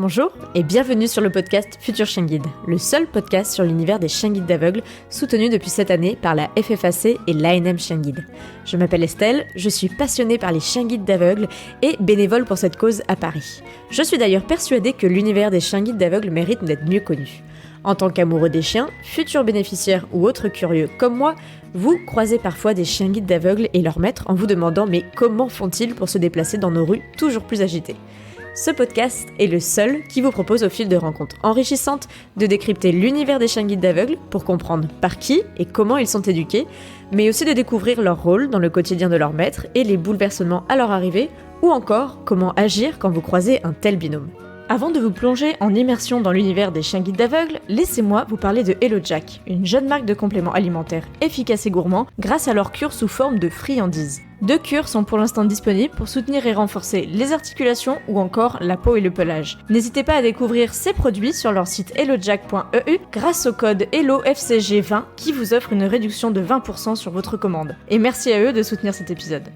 Bonjour et bienvenue sur le podcast Futur Chien Guide, le seul podcast sur l'univers des chiens guides d'aveugles soutenu depuis cette année par la FFAC et l'ANM Chien Guide. Je m'appelle Estelle, je suis passionnée par les chiens guides d'aveugles et bénévole pour cette cause à Paris. Je suis d'ailleurs persuadée que l'univers des chiens guides d'aveugles mérite d'être mieux connu. En tant qu'amoureux des chiens, futurs bénéficiaires ou autres curieux comme moi, vous croisez parfois des chiens guides d'aveugles et leurs maîtres en vous demandant mais comment font-ils pour se déplacer dans nos rues toujours plus agitées ? Ce podcast est le seul qui vous propose au fil de rencontres enrichissantes de décrypter l'univers des chiens guides d'aveugles pour comprendre par qui et comment ils sont éduqués, mais aussi de découvrir leur rôle dans le quotidien de leur maître et les bouleversements à leur arrivée, ou encore comment agir quand vous croisez un tel binôme. Avant de vous plonger en immersion dans l'univers des chiens guides d'aveugles, laissez-moi vous parler de Hello Jack, une jeune marque de compléments alimentaires efficaces et gourmands grâce à leur cure sous forme de friandises. 2 cures sont pour l'instant disponibles pour soutenir et renforcer les articulations ou encore la peau et le pelage. N'hésitez pas à découvrir ces produits sur leur site hellojack.eu grâce au code HelloFCG20 qui vous offre une réduction de 20% sur votre commande. Et merci à eux de soutenir cet épisode.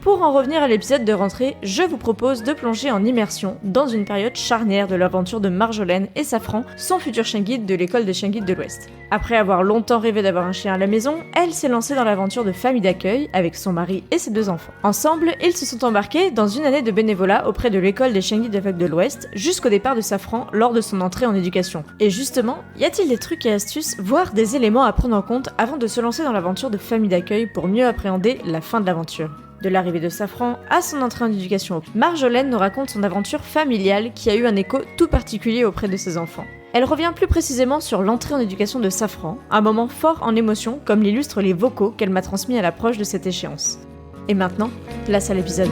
Pour en revenir à l'épisode de rentrée, je vous propose de plonger en immersion dans une période charnière de l'aventure de Marjolaine et Safran, son futur chien guide de l'école des chiens guides de l'Ouest. Après avoir longtemps rêvé d'avoir un chien à la maison, elle s'est lancée dans l'aventure de famille d'accueil avec son mari et ses 2 enfants. Ensemble, ils se sont embarqués dans une année de bénévolat auprès de l'école des chiens guides d'aveugles de l'Ouest jusqu'au départ de Safran lors de son entrée en éducation. Et justement, y a-t-il des trucs et astuces, voire des éléments à prendre en compte avant de se lancer dans l'aventure de famille d'accueil pour mieux appréhender la fin de l'aventure ? De l'arrivée de Safran à son entrée en éducation, Marjolaine nous raconte son aventure familiale qui a eu un écho tout particulier auprès de ses enfants. Elle revient plus précisément sur l'entrée en éducation de Safran, un moment fort en émotion comme l'illustrent les vocaux qu'elle m'a transmis à l'approche de cette échéance. Et maintenant, place à l'épisode.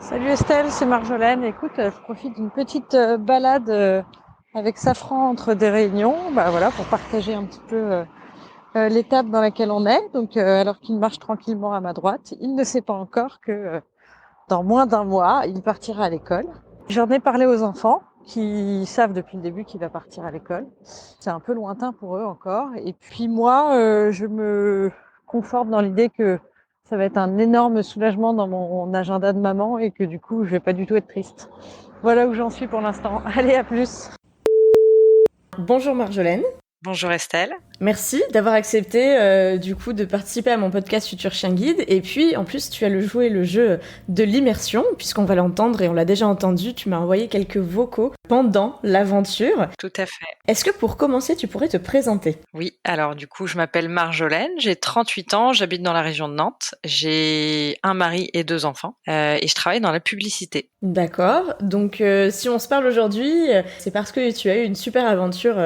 Salut Estelle, c'est Marjolaine. Écoute, je profite d'une petite balade avec Safran entre des réunions, pour partager un petit peu l'étape dans laquelle on est. Donc, alors qu'il marche tranquillement à ma droite, il ne sait pas encore que dans moins d'1 mois, il partira à l'école. J'en ai parlé aux enfants qui savent depuis le début qu'il va partir à l'école. C'est un peu lointain pour eux encore. Et puis moi, je me conforte dans l'idée que ça va être un énorme soulagement dans mon agenda de maman et que du coup, je vais pas du tout être triste. Voilà où j'en suis pour l'instant. Allez, à plus. Bonjour Marjolaine. Bonjour Estelle. Merci d'avoir accepté de participer à mon podcast Futur Chien Guide. Et puis en plus tu as joué le jeu de l'immersion puisqu'on va l'entendre et on l'a déjà entendu. Tu m'as envoyé quelques vocaux pendant l'aventure. Tout à fait. Est-ce que pour commencer tu pourrais te présenter ? Oui, alors du coup je m'appelle Marjolaine, j'ai 38 ans, j'habite dans la région de Nantes, j'ai un mari et 2 enfants et je travaille dans la publicité. D'accord, donc si on se parle aujourd'hui, c'est parce que tu as eu une super aventure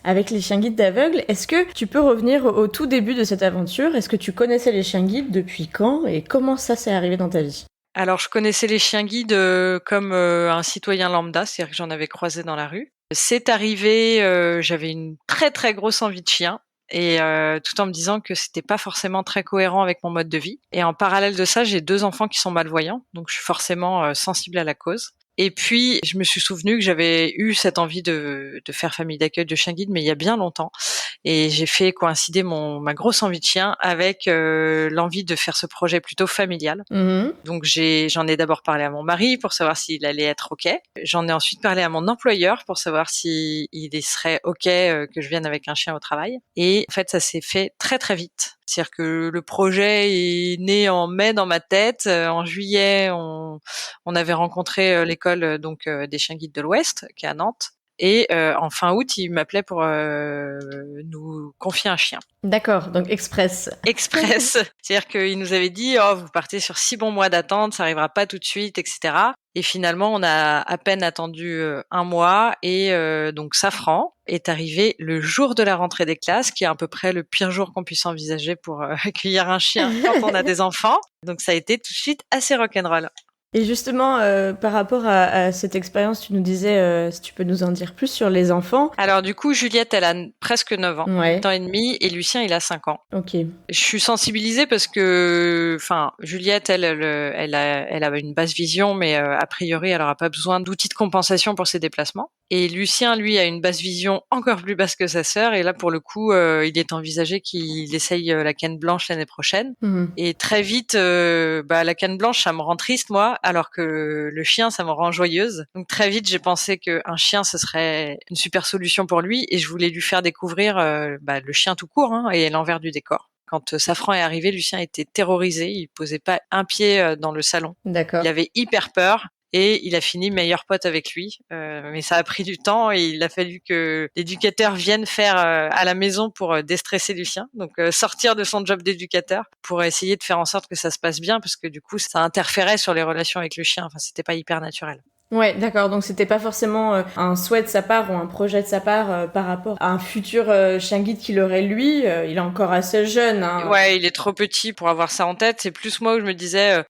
avec les chiens guides d'aveugles. Est-ce que tu peux revenir au tout début de cette aventure ? Est-ce que tu connaissais les chiens guides depuis quand et comment ça s'est arrivé dans ta vie ? Alors je connaissais les chiens guides comme un citoyen lambda, c'est-à-dire que j'en avais croisé dans la rue. C'est arrivé, j'avais une très très grosse envie de chien. Et tout en me disant que c'était pas forcément très cohérent avec mon mode de vie. Et en parallèle de ça, j'ai 2 enfants qui sont malvoyants, donc je suis forcément sensible à la cause. Et puis, je me suis souvenu que j'avais eu cette envie de faire famille d'accueil de chien guide, mais il y a bien longtemps. Et j'ai fait coïncider ma grosse envie de chien avec l'envie de faire ce projet plutôt familial. Donc, j'en ai d'abord parlé à mon mari pour savoir s'il allait être OK. J'en ai ensuite parlé à mon employeur pour savoir s'il serait OK que je vienne avec un chien au travail. Et en fait, ça s'est fait très, très vite. C'est-à-dire que le projet est né en mai dans ma tête. En juillet, on avait rencontré l'école des chiens guides de l'Ouest, qui est à Nantes. Et en fin août, il m'appelait pour nous confier un chien. D'accord, donc express. Express. C'est-à-dire qu'il nous avait dit « Oh, vous partez sur 6 bons mois d'attente, ça arrivera pas tout de suite, etc. » Et finalement, on a à peine attendu 1 mois et donc Safran est arrivé le jour de la rentrée des classes, qui est à peu près le pire jour qu'on puisse envisager pour accueillir un chien quand on a des enfants. Donc ça a été tout de suite assez rock'n'roll. Et justement, par rapport à cette expérience, tu nous disais, si tu peux nous en dire plus sur les enfants. Alors du coup, Juliette, elle a presque 9 ans, 8 ans et demi, et Lucien, il a 5 ans. Ok. Je suis sensibilisée parce que, Juliette, elle a une basse vision, mais a priori, elle aura pas besoin d'outils de compensation pour ses déplacements. Et Lucien, lui, a une basse vision encore plus basse que sa sœur. Et là, pour le coup, il est envisagé qu'il essaye la canne blanche l'année prochaine. Et très vite, la canne blanche, ça me rend triste, moi, alors que le chien, ça me rend joyeuse. Donc très vite, j'ai pensé qu'un chien, ce serait une super solution pour lui. Et je voulais lui faire découvrir le chien tout court, hein, et l'envers du décor. Quand Safran est arrivé, Lucien était terrorisé. Il posait pas un pied dans le salon. D'accord. Il avait hyper peur. Et il a fini meilleur pote avec lui. Mais ça a pris du temps et il a fallu que l'éducateur vienne faire à la maison pour déstresser Lucien. Donc sortir de son job d'éducateur pour essayer de faire en sorte que ça se passe bien parce que du coup, ça interférait sur les relations avec le chien. Enfin, c'était pas hyper naturel. Ouais, d'accord. Donc c'était pas forcément un souhait de sa part ou un projet de sa part par rapport à un futur chien guide qu'il aurait lui. Il est encore assez jeune. Hein. Ouais, il est trop petit pour avoir ça en tête. C'est plus moi où je me disais,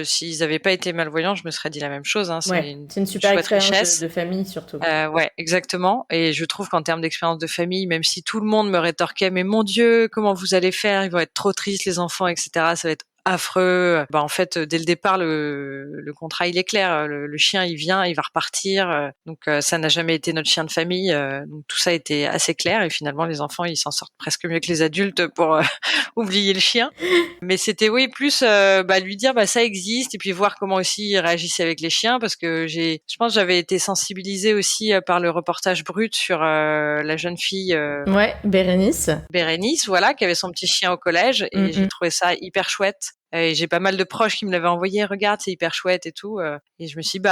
s'ils avaient pas été malvoyants, je me serais dit la même chose. Hein. C'est une super expérience de famille surtout. Ouais, exactement. Et je trouve qu'en termes d'expérience de famille, même si tout le monde me rétorquait, mais mon Dieu, comment vous allez faire? Ils vont être trop tristes les enfants, etc. Ça va être affreux. En fait, dès le départ, le contrat il est clair. Le chien il vient, il va repartir. Donc ça n'a jamais été notre chien de famille. Donc tout ça était assez clair et finalement les enfants ils s'en sortent presque mieux que les adultes pour oublier le chien. Mais c'était plus lui dire ça existe et puis voir comment aussi il réagissait avec les chiens parce que je pense que j'avais été sensibilisée aussi par le reportage Brut sur la jeune fille Bérénice, voilà, qui avait son petit chien au collège et j'ai trouvé ça hyper chouette. Et j'ai pas mal de proches qui me l'avaient envoyé, regarde, c'est hyper chouette et tout. Et je me suis dit,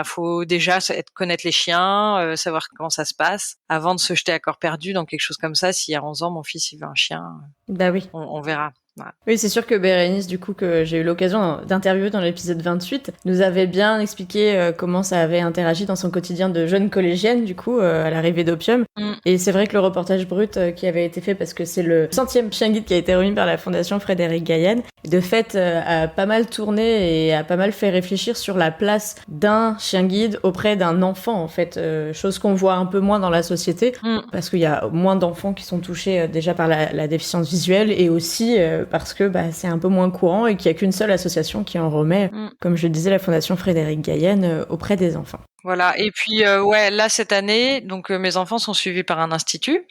faut déjà connaître les chiens, savoir comment ça se passe, avant de se jeter à corps perdu dans quelque chose comme ça. Si à 11 ans, mon fils, il veut un chien, oui. On verra. Ouais. Oui, c'est sûr que Bérénice, du coup, que j'ai eu l'occasion d'interviewer dans l'épisode 28, nous avait bien expliqué comment ça avait interagi dans son quotidien de jeune collégienne, du coup, à l'arrivée d'Opium. Et c'est vrai que le reportage Brut qui avait été fait, parce que c'est le 100e chien guide qui a été remis par la Fondation Frédéric Gaillen, de fait, a pas mal tourné et a pas mal fait réfléchir sur la place d'un chien guide auprès d'un enfant, en fait. Chose qu'on voit un peu moins dans la société, parce qu'il y a moins d'enfants qui sont touchés déjà par la déficience visuelle et aussi parce que c'est un peu moins courant et qu'il n'y a qu'une seule association qui en remet, comme je le disais, la Fondation Frédéric Gaillen, auprès des enfants. Voilà. Et puis là cette année, donc mes enfants sont suivis par un institut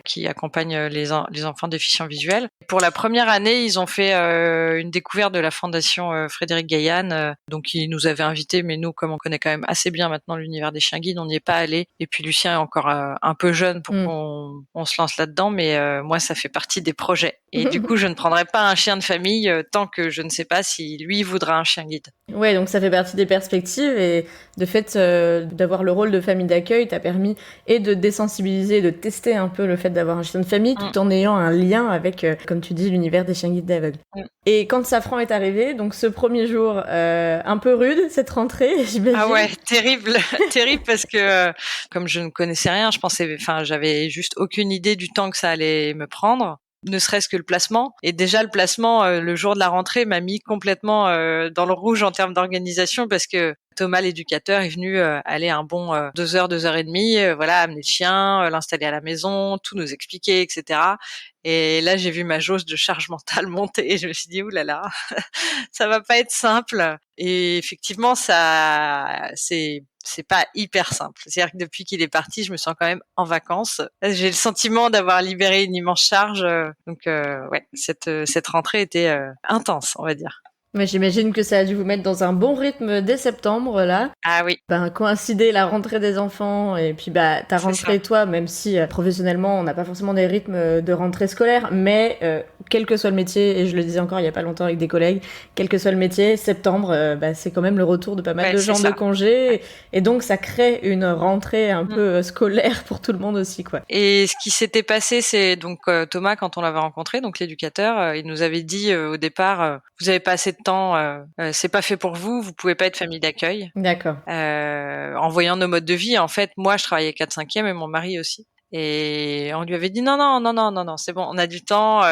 qui accompagne les enfants déficients visuels. Pour la première année, ils ont fait une découverte de la Fondation Frédéric Gaillen. Donc ils nous avaient invités, mais nous, comme on connaît quand même assez bien maintenant l'univers des chiens guides, on n'y est pas allé. Et puis Lucien est encore un peu jeune pour qu'on se lance là-dedans, mais moi ça fait partie des projets. Et du coup, je ne prendrai pas un chien de famille tant que je ne sais pas si lui voudra un chien guide. Ouais, donc ça fait partie des perspectives et de fait d'avoir le rôle de famille d'accueil t'a permis et de désensibiliser, de tester un peu le fait d'avoir un chien de famille tout en ayant un lien avec, comme tu dis, l'univers des chiens guides d'aveugles. Et quand Safran est arrivé, donc ce premier jour un peu rude, cette rentrée, j'imagine. Ah ouais, terrible, terrible parce que comme je ne connaissais rien, j'avais juste aucune idée du temps que ça allait me prendre. Ne serait-ce que le placement. Et déjà, le placement, le jour de la rentrée, m'a mis complètement dans le rouge en termes d'organisation parce que Thomas, l'éducateur, est venu aller un bon 2 heures, 2 heures et demie, amener le chien, l'installer à la maison, tout nous expliquer, etc. Et là, j'ai vu ma jauge de charge mentale monter et je me suis dit, oulala, ça va pas être simple. Et effectivement, c'est pas hyper simple. C'est-à-dire que depuis qu'il est parti, je me sens quand même en vacances. J'ai le sentiment d'avoir libéré une immense charge. Donc, cette rentrée était intense, on va dire. Mais j'imagine que ça a dû vous mettre dans un bon rythme dès septembre, là. Ah oui. Coïncider la rentrée des enfants et puis ta rentrée, toi, même si professionnellement, on n'a pas forcément des rythmes de rentrée scolaire, mais quel que soit le métier, et je le disais encore il y a pas longtemps avec des collègues, quel que soit le métier, septembre, c'est quand même le retour de pas mal de gens de congés, et donc ça crée une rentrée un peu scolaire pour tout le monde aussi, quoi. Et ce qui s'était passé, c'est donc Thomas, quand on l'avait rencontré, donc l'éducateur, il nous avait dit au départ, vous avez pas assez de temps, c'est pas fait pour vous, vous pouvez pas être famille d'accueil. D'accord. En voyant nos modes de vie, en fait, moi je travaillais 4/5e et mon mari aussi. Et on lui avait dit non, c'est bon, on a du temps.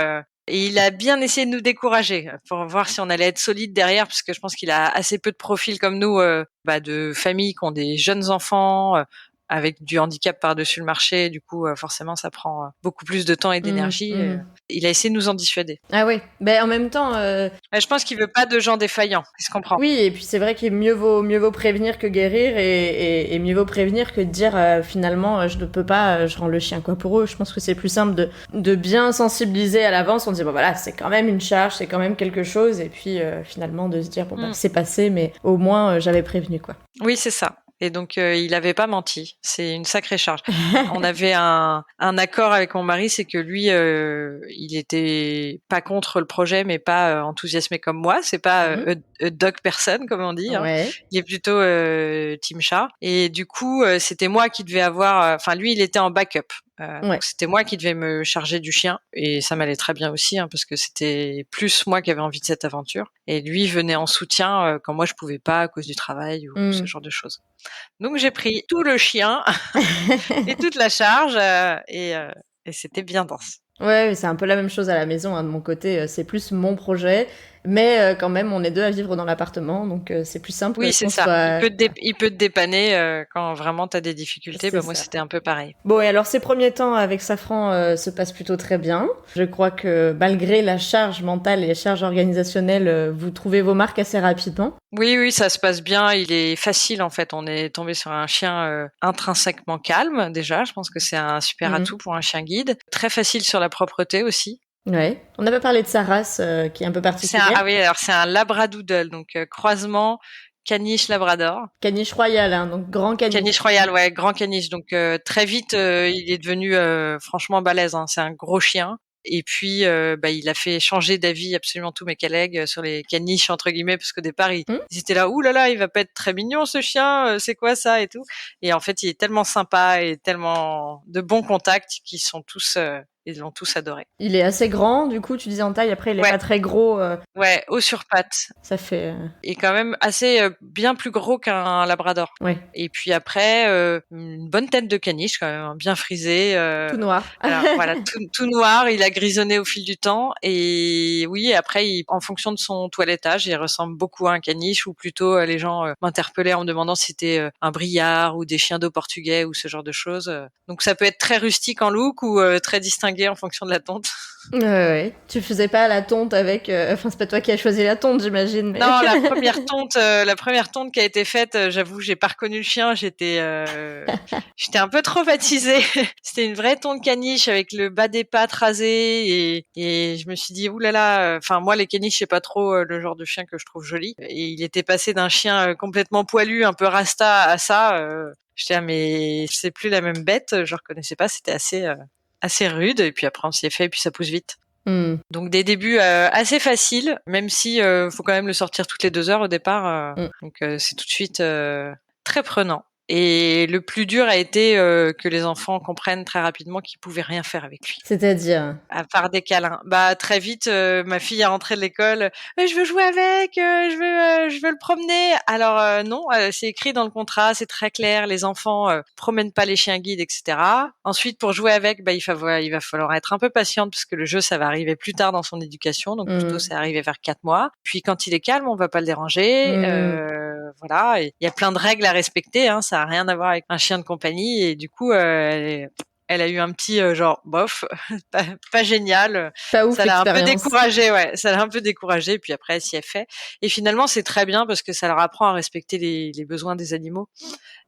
Et il a bien essayé de nous décourager pour voir si on allait être solide derrière, parce que je pense qu'il a assez peu de profils comme nous, de familles qui ont des jeunes enfants, avec du handicap par-dessus le marché. Du coup, forcément, ça prend beaucoup plus de temps et d'énergie. Il a essayé de nous en dissuader. Ah ouais. Ben en même temps, Je pense qu'il veut pas de gens défaillants. Il se comprend. oui, et puis c'est vrai qu'il mieux vaut prévenir que guérir, et mieux vaut prévenir que de dire finalement je ne peux pas, je rends le chien quoi. Pour eux, je pense que c'est plus simple de bien sensibiliser à l'avance. On dit bon voilà, c'est quand même une charge, c'est quand même quelque chose, et puis finalement de se dire bon bah c'est passé, mais au moins j'avais prévenu quoi. Oui, c'est ça. Et donc, il avait pas menti. C'est une sacrée charge. On avait un accord avec mon mari, c'est que lui, il était pas contre le projet, mais pas enthousiasmé comme moi. C'est pas a dog person, comme on dit. Hein. Ouais. Il est plutôt team chat. Et du coup, c'était moi qui devais avoir. Enfin, lui, il était en backup. Donc c'était moi qui devais me charger du chien, et ça m'allait très bien aussi, hein, parce que c'était plus moi qui avais envie de cette aventure, et lui venait en soutien quand moi je pouvais pas à cause du travail ou ce genre de choses. Donc j'ai pris tout le chien et toute la charge, et c'était bien dense. Ouais, c'est un peu la même chose à la maison, hein, de mon côté, c'est plus mon projet, mais quand même on est deux à vivre dans l'appartement, donc c'est plus simple. Oui, c'est ça. Il peut te dépanner quand vraiment tu as des difficultés. Moi, c'était un peu pareil. Bon, et alors ces premiers temps avec Safran se passent plutôt très bien. Je crois que malgré la charge mentale et la charge organisationnelle, vous trouvez vos marques assez rapidement. Oui, ça se passe bien. Il est facile en fait. On est tombé sur un chien intrinsèquement calme déjà. Je pense que c'est un super atout pour un chien guide. Très facile sur la propreté aussi. Ouais. On n'a pas parlé de sa race qui est un peu particulière. Alors c'est un labradoodle, donc croisement caniche labrador. Caniche royal, hein, donc grand caniche. Caniche royal, ouais, grand caniche. Donc très vite, il est devenu franchement balèze. Hein. C'est un gros chien. Et puis, il a fait changer d'avis absolument tous mes collègues sur les caniches entre guillemets, parce qu'au départ ils étaient là, ouh là là, il va pas être très mignon ce chien, c'est quoi ça et tout. Et en fait, il est tellement sympa et tellement de bons contacts qu'ils sont tous ils l'ont tous adoré. Il est assez grand, du coup, tu disais en taille. Après, il est pas très gros. Ouais, haut sur pattes. Ça fait. Et quand même assez bien plus gros qu'un labrador. Ouais. Et puis après, une bonne tête de caniche quand même, bien frisé. Tout noir. Alors, voilà, tout noir. Il a grisonné au fil du temps. Et oui, après, en fonction de son toilettage, il ressemble beaucoup à un caniche, ou plutôt les gens m'interpellaient en me demandant si c'était un briard ou des chiens d'eau portugais ou ce genre de choses. Donc ça peut être très rustique en look ou très distingué en fonction de la tonte. Ouais. Tu faisais pas la tonte avec. Enfin, c'est pas toi qui as choisi la tonte, j'imagine. Mais... Non, la première tonte qui a été faite, j'avoue, j'ai pas reconnu le chien. J'étais un peu traumatisée. C'était une vraie tonte caniche avec le bas des pattes rasé, et je me suis dit oulala. Enfin, moi, les caniches, c'est pas trop le genre de chien que je trouve joli. Et il était passé d'un chien complètement poilu, un peu rasta, à ça. J'étais mais c'est plus la même bête. Je reconnaissais pas. C'était assez rude, et puis après on s'y est fait, et puis ça pousse vite. Donc des débuts assez faciles, même si faut quand même le sortir toutes les 2 heures au départ. Donc c'est tout de suite très prenant. Et le plus dur a été que les enfants comprennent très rapidement qu'ils pouvaient rien faire avec lui. C'est-à-dire À part des câlins. Très vite, ma fille est rentrée de l'école. Je veux jouer avec, je veux le promener. Alors non, c'est écrit dans le contrat, c'est très clair. Les enfants promènent pas les chiens guides, etc. Ensuite, pour jouer avec, il va falloir être un peu patiente, parce que le jeu, ça va arriver plus tard dans son éducation. Donc plutôt, c'est arrivé vers 4 mois. Puis quand il est calme, on va pas le déranger. Voilà, il y a plein de règles à respecter. Hein, ça a rien à voir avec un chien de compagnie. Et du coup, elle a eu un petit genre bof, pas génial. Pas ouf, ça l'a un peu découragée, ouais. Ça l'a un peu découragée. Puis après, elle s'y est fait. Et finalement, c'est très bien, parce que ça leur apprend à respecter les besoins des animaux.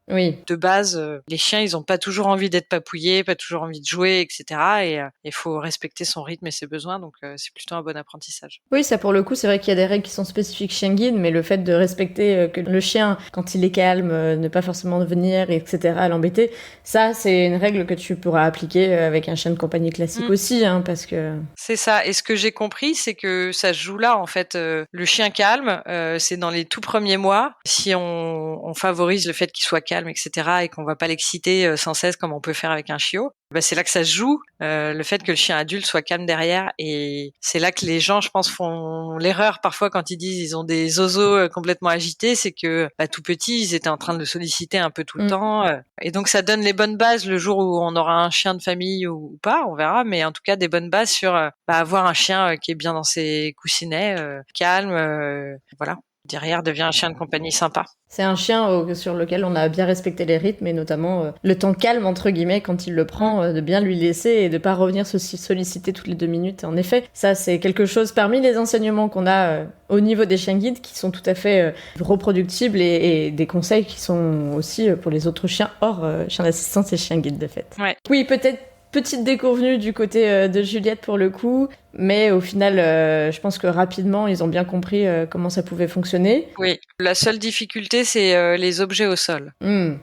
Oui. De base, les chiens, ils ont pas toujours envie d'être papouillés, pas toujours envie de jouer, etc. Et il faut respecter son rythme et ses besoins. Donc c'est plutôt un bon apprentissage. Oui, ça pour le coup, c'est vrai qu'il y a des règles qui sont spécifiques chien guide, mais le fait de respecter que le chien, quand il est calme, ne pas forcément venir, etc., l'embêter, ça, c'est une règle que tu pourras appliquer avec un chien de compagnie classique aussi, hein, parce que... C'est ça. Et ce que j'ai compris, c'est que ça se joue là, en fait. Le chien calme, c'est dans les tout premiers mois. Si on favorise le fait qu'il soit calme, etc., et qu'on va pas l'exciter sans cesse comme on peut faire avec un chiot, c'est là que ça se joue, le fait que le chien adulte soit calme derrière. Et c'est là que les gens, je pense, font l'erreur parfois quand ils disent ils ont des oiseaux complètement agités, c'est que tout petit, ils étaient en train de le solliciter un peu tout le temps. Et donc ça donne les bonnes bases le jour où on aura un chien de famille ou pas, on verra, mais en tout cas des bonnes bases sur avoir un chien qui est bien dans ses coussinets, calme, voilà. derrière devient un chien de compagnie sympa. C'est un chien sur lequel on a bien respecté les rythmes et notamment le temps calme entre guillemets quand il le prend, de bien lui laisser et de pas revenir se solliciter toutes les 2 minutes. En effet, ça c'est quelque chose parmi les enseignements qu'on a au niveau des chiens guides qui sont tout à fait reproductibles et des conseils qui sont aussi pour les autres chiens hors chiens d'assistance et chiens guides de fait. Ouais. Oui, peut-être petite déconvenue du côté de Juliette pour le coup, mais au final, je pense que rapidement, ils ont bien compris comment ça pouvait fonctionner. Oui, la seule difficulté, c'est les objets au sol.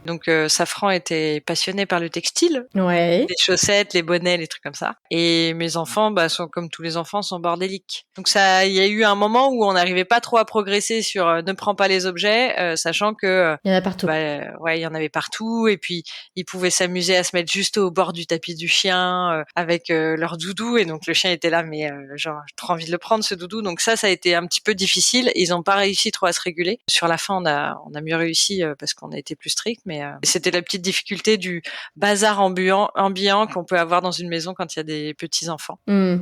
Donc, Safran était passionné par le textile, Ouais. les chaussettes, les bonnets, les trucs comme ça. Et mes enfants, sont comme tous les enfants, sont bordéliques. Donc ça, il y a eu un moment où on n'arrivait pas trop à progresser sur ne prends pas les objets, sachant que il y en a partout. Ouais, il y en avait partout. Et puis ils pouvaient s'amuser à se mettre juste au bord du tapis du chien avec leur doudou. Et donc le chien était là, mais genre j'ai trop envie de le prendre ce doudou. Donc ça a été un petit peu difficile. Ils n'ont pas réussi trop à se réguler. Sur la fin, on a mieux réussi parce qu'on a été plus strict. Mais c'était la petite difficulté du bazar ambiant qu'on peut avoir dans une maison quand il y a des petits enfants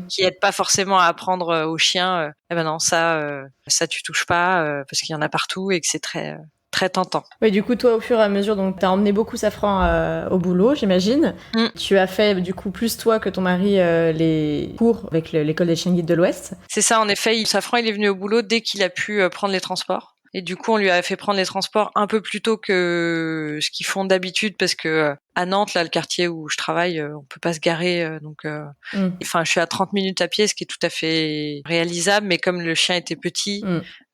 qui aident pas forcément à apprendre aux chiens. Eh ben non, ça tu touches pas parce qu'il y en a partout et que c'est très très tentant. Oui, du coup, toi, au fur et à mesure, donc, t'as emmené beaucoup Safran au boulot, j'imagine. Tu as fait, du coup, plus toi que ton mari, les cours avec l'école des chiens guides de l'Ouest. C'est ça, en effet. Safran, il est venu au boulot dès qu'il a pu prendre les transports. Et du coup, on lui a fait prendre les transports un peu plus tôt que ce qu'ils font d'habitude parce que à Nantes, là, le quartier où je travaille, on peut pas se garer. Enfin, je suis à 30 minutes à pied, ce qui est tout à fait réalisable. Mais comme le chien était petit,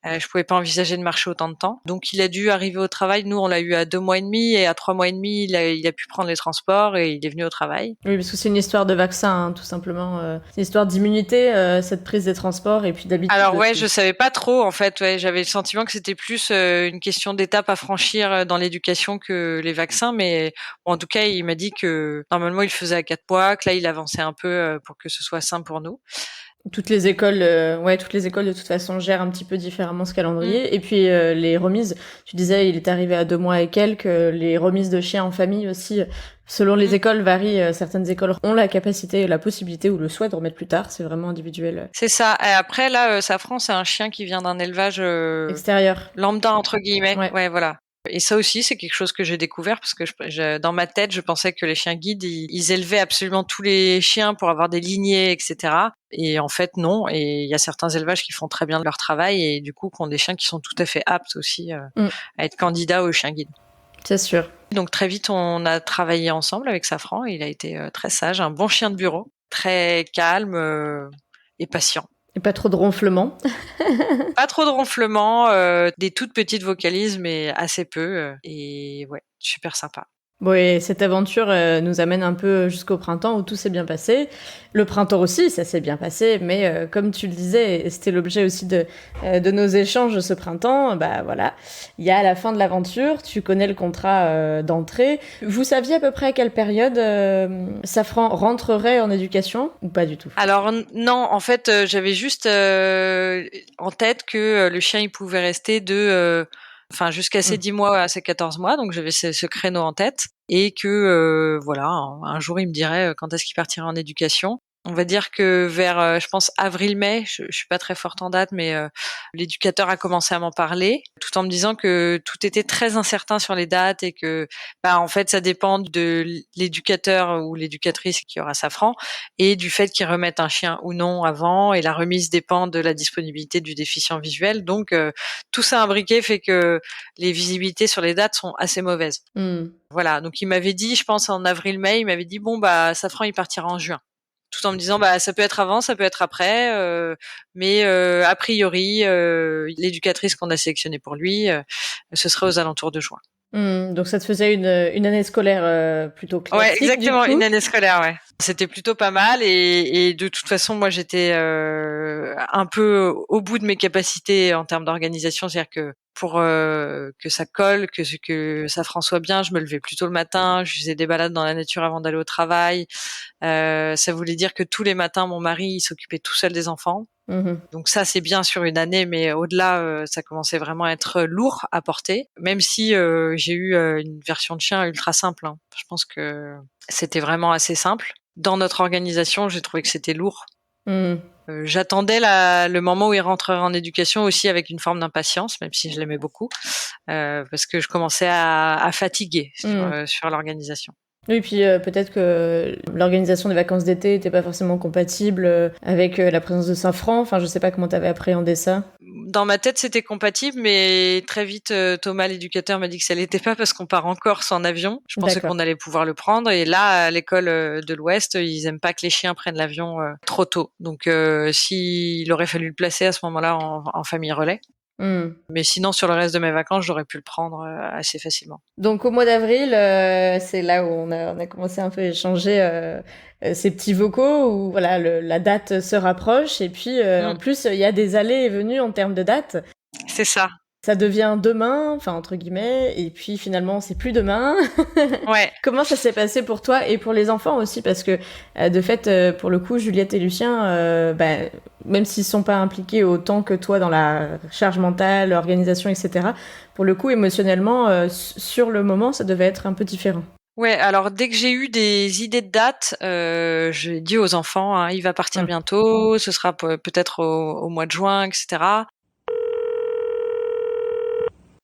je pouvais pas envisager de marcher autant de temps. Donc, il a dû arriver au travail. Nous, on l'a eu à 2 mois et demi et à 3 mois et demi, il a pu prendre les transports et il est venu au travail. Oui, parce que c'est une histoire de vaccin, hein, tout simplement. C'est une histoire d'immunité, cette prise des transports et puis d'habitude. Alors ouais, je savais pas trop en fait. Ouais, j'avais le sentiment que c'était plus une question d'étape à franchir dans l'éducation que les vaccins. Mais bon, en tout cas, il m'a dit que normalement, il le faisait à 4 mois, que là, il avançait un peu pour que ce soit simple pour nous. Toutes les écoles, de toute façon gèrent un petit peu différemment ce calendrier. Et puis les remises, tu disais, il est arrivé à 2 mois et quelques. Les remises de chiens en famille aussi, selon les écoles, varient. Certaines écoles ont la capacité, la possibilité ou le souhait de remettre plus tard. C'est vraiment individuel. C'est ça. Et après, là, Safran, c'est un chien qui vient d'un élevage extérieur, lambda entre guillemets. Ouais, voilà. Et ça aussi, c'est quelque chose que j'ai découvert parce que dans ma tête, je pensais que les chiens guides, ils élevaient absolument tous les chiens pour avoir des lignées, etc. Et en fait, non. Et il y a certains élevages qui font très bien leur travail et du coup, qui ont des chiens qui sont tout à fait aptes aussi à être candidats aux chiens guides. C'est sûr. Donc très vite, on a travaillé ensemble avec Safran. Il a été très sage, un bon chien de bureau, très calme et patient. Et pas trop de ronflements. Pas trop de ronflements, des toutes petites vocalises, mais assez peu. Et ouais, super sympa. Bon, et cette aventure nous amène un peu jusqu'au printemps où tout s'est bien passé. Le printemps aussi, ça s'est bien passé, mais comme tu le disais, et c'était l'objet aussi de nos échanges ce printemps, bah voilà, il y a la fin de l'aventure, tu connais le contrat d'entrée. Vous saviez à peu près à quelle période Safran rentrerait en éducation ou pas du tout? Alors non, en fait, j'avais juste en tête que le chien, il pouvait rester jusqu'à ses 10 mois, à ses 14 mois, donc j'avais ce créneau en tête, et que voilà, un jour il me dirait quand est-ce qu'il partirait en éducation. On va dire que vers, je pense avril-mai, je suis pas très forte en date, mais l'éducateur a commencé à m'en parler, tout en me disant que tout était très incertain sur les dates et que, en fait, ça dépend de l'éducateur ou l'éducatrice qui aura Safran et du fait qu'ils remettent un chien ou non avant, et la remise dépend de la disponibilité du déficient visuel. Donc, tout ça imbriqué fait que les visibilités sur les dates sont assez mauvaises. Voilà. Donc, il m'avait dit, je pense en avril-mai, il m'avait dit bon Safran il partira en juin. Tout en me disant ça peut être avant, ça peut être après, mais a priori l'éducatrice qu'on a sélectionnée pour lui, ce serait aux alentours de juin. Donc ça te faisait une année scolaire plutôt classique. Ouais, exactement, du coup. une année scolaire, ouais. C'était plutôt pas mal et de toute façon moi j'étais un peu au bout de mes capacités en termes d'organisation, c'est-à-dire que pour que ça colle, que ça soit bien, je me levais plutôt le matin, je faisais des balades dans la nature avant d'aller au travail. Ça voulait dire que tous les matins mon mari il s'occupait tout seul des enfants. Donc ça c'est bien sur une année, mais au-delà ça commençait vraiment à être lourd à porter. Même si j'ai eu une version de chien ultra simple, hein. Je pense que c'était vraiment assez simple. Dans notre organisation, j'ai trouvé que c'était lourd. Mmh. J'attendais le moment où il rentrerait en éducation aussi avec une forme d'impatience, même si je l'aimais beaucoup, parce que je commençais à fatiguer sur l'organisation. Oui, puis peut-être que l'organisation des vacances d'été n'était pas forcément compatible avec la présence de Safran. Enfin, je sais pas comment tu avais appréhendé ça. Dans ma tête, c'était compatible, mais très vite, Thomas, l'éducateur, m'a dit que ça l'était pas parce qu'on part en Corse en avion. Je pensais D'accord. qu'on allait pouvoir le prendre. Et là, à l'école de l'Ouest, ils aiment pas que les chiens prennent l'avion trop tôt. Donc, s'il aurait fallu le placer à ce moment-là en famille relais. Mmh. Mais sinon, sur le reste de mes vacances, j'aurais pu le prendre assez facilement. Donc au mois d'avril, c'est là où on a commencé un peu à échanger ces petits vocaux où voilà la date se rapproche et puis en plus il y a des allées et venues en termes de date. C'est ça. Ça devient demain, enfin entre guillemets, et puis finalement c'est plus demain. Ouais. Comment ça s'est passé pour toi et pour les enfants aussi parce que de fait pour le coup Juliette et Lucien, même s'ils sont pas impliqués autant que toi dans la charge mentale, l'organisation, etc. Pour le coup émotionnellement sur le moment ça devait être un peu différent. Ouais, alors dès que j'ai eu des idées de date, j'ai dit aux enfants, hein, il va partir bientôt, ce sera peut-être au mois de juin, etc.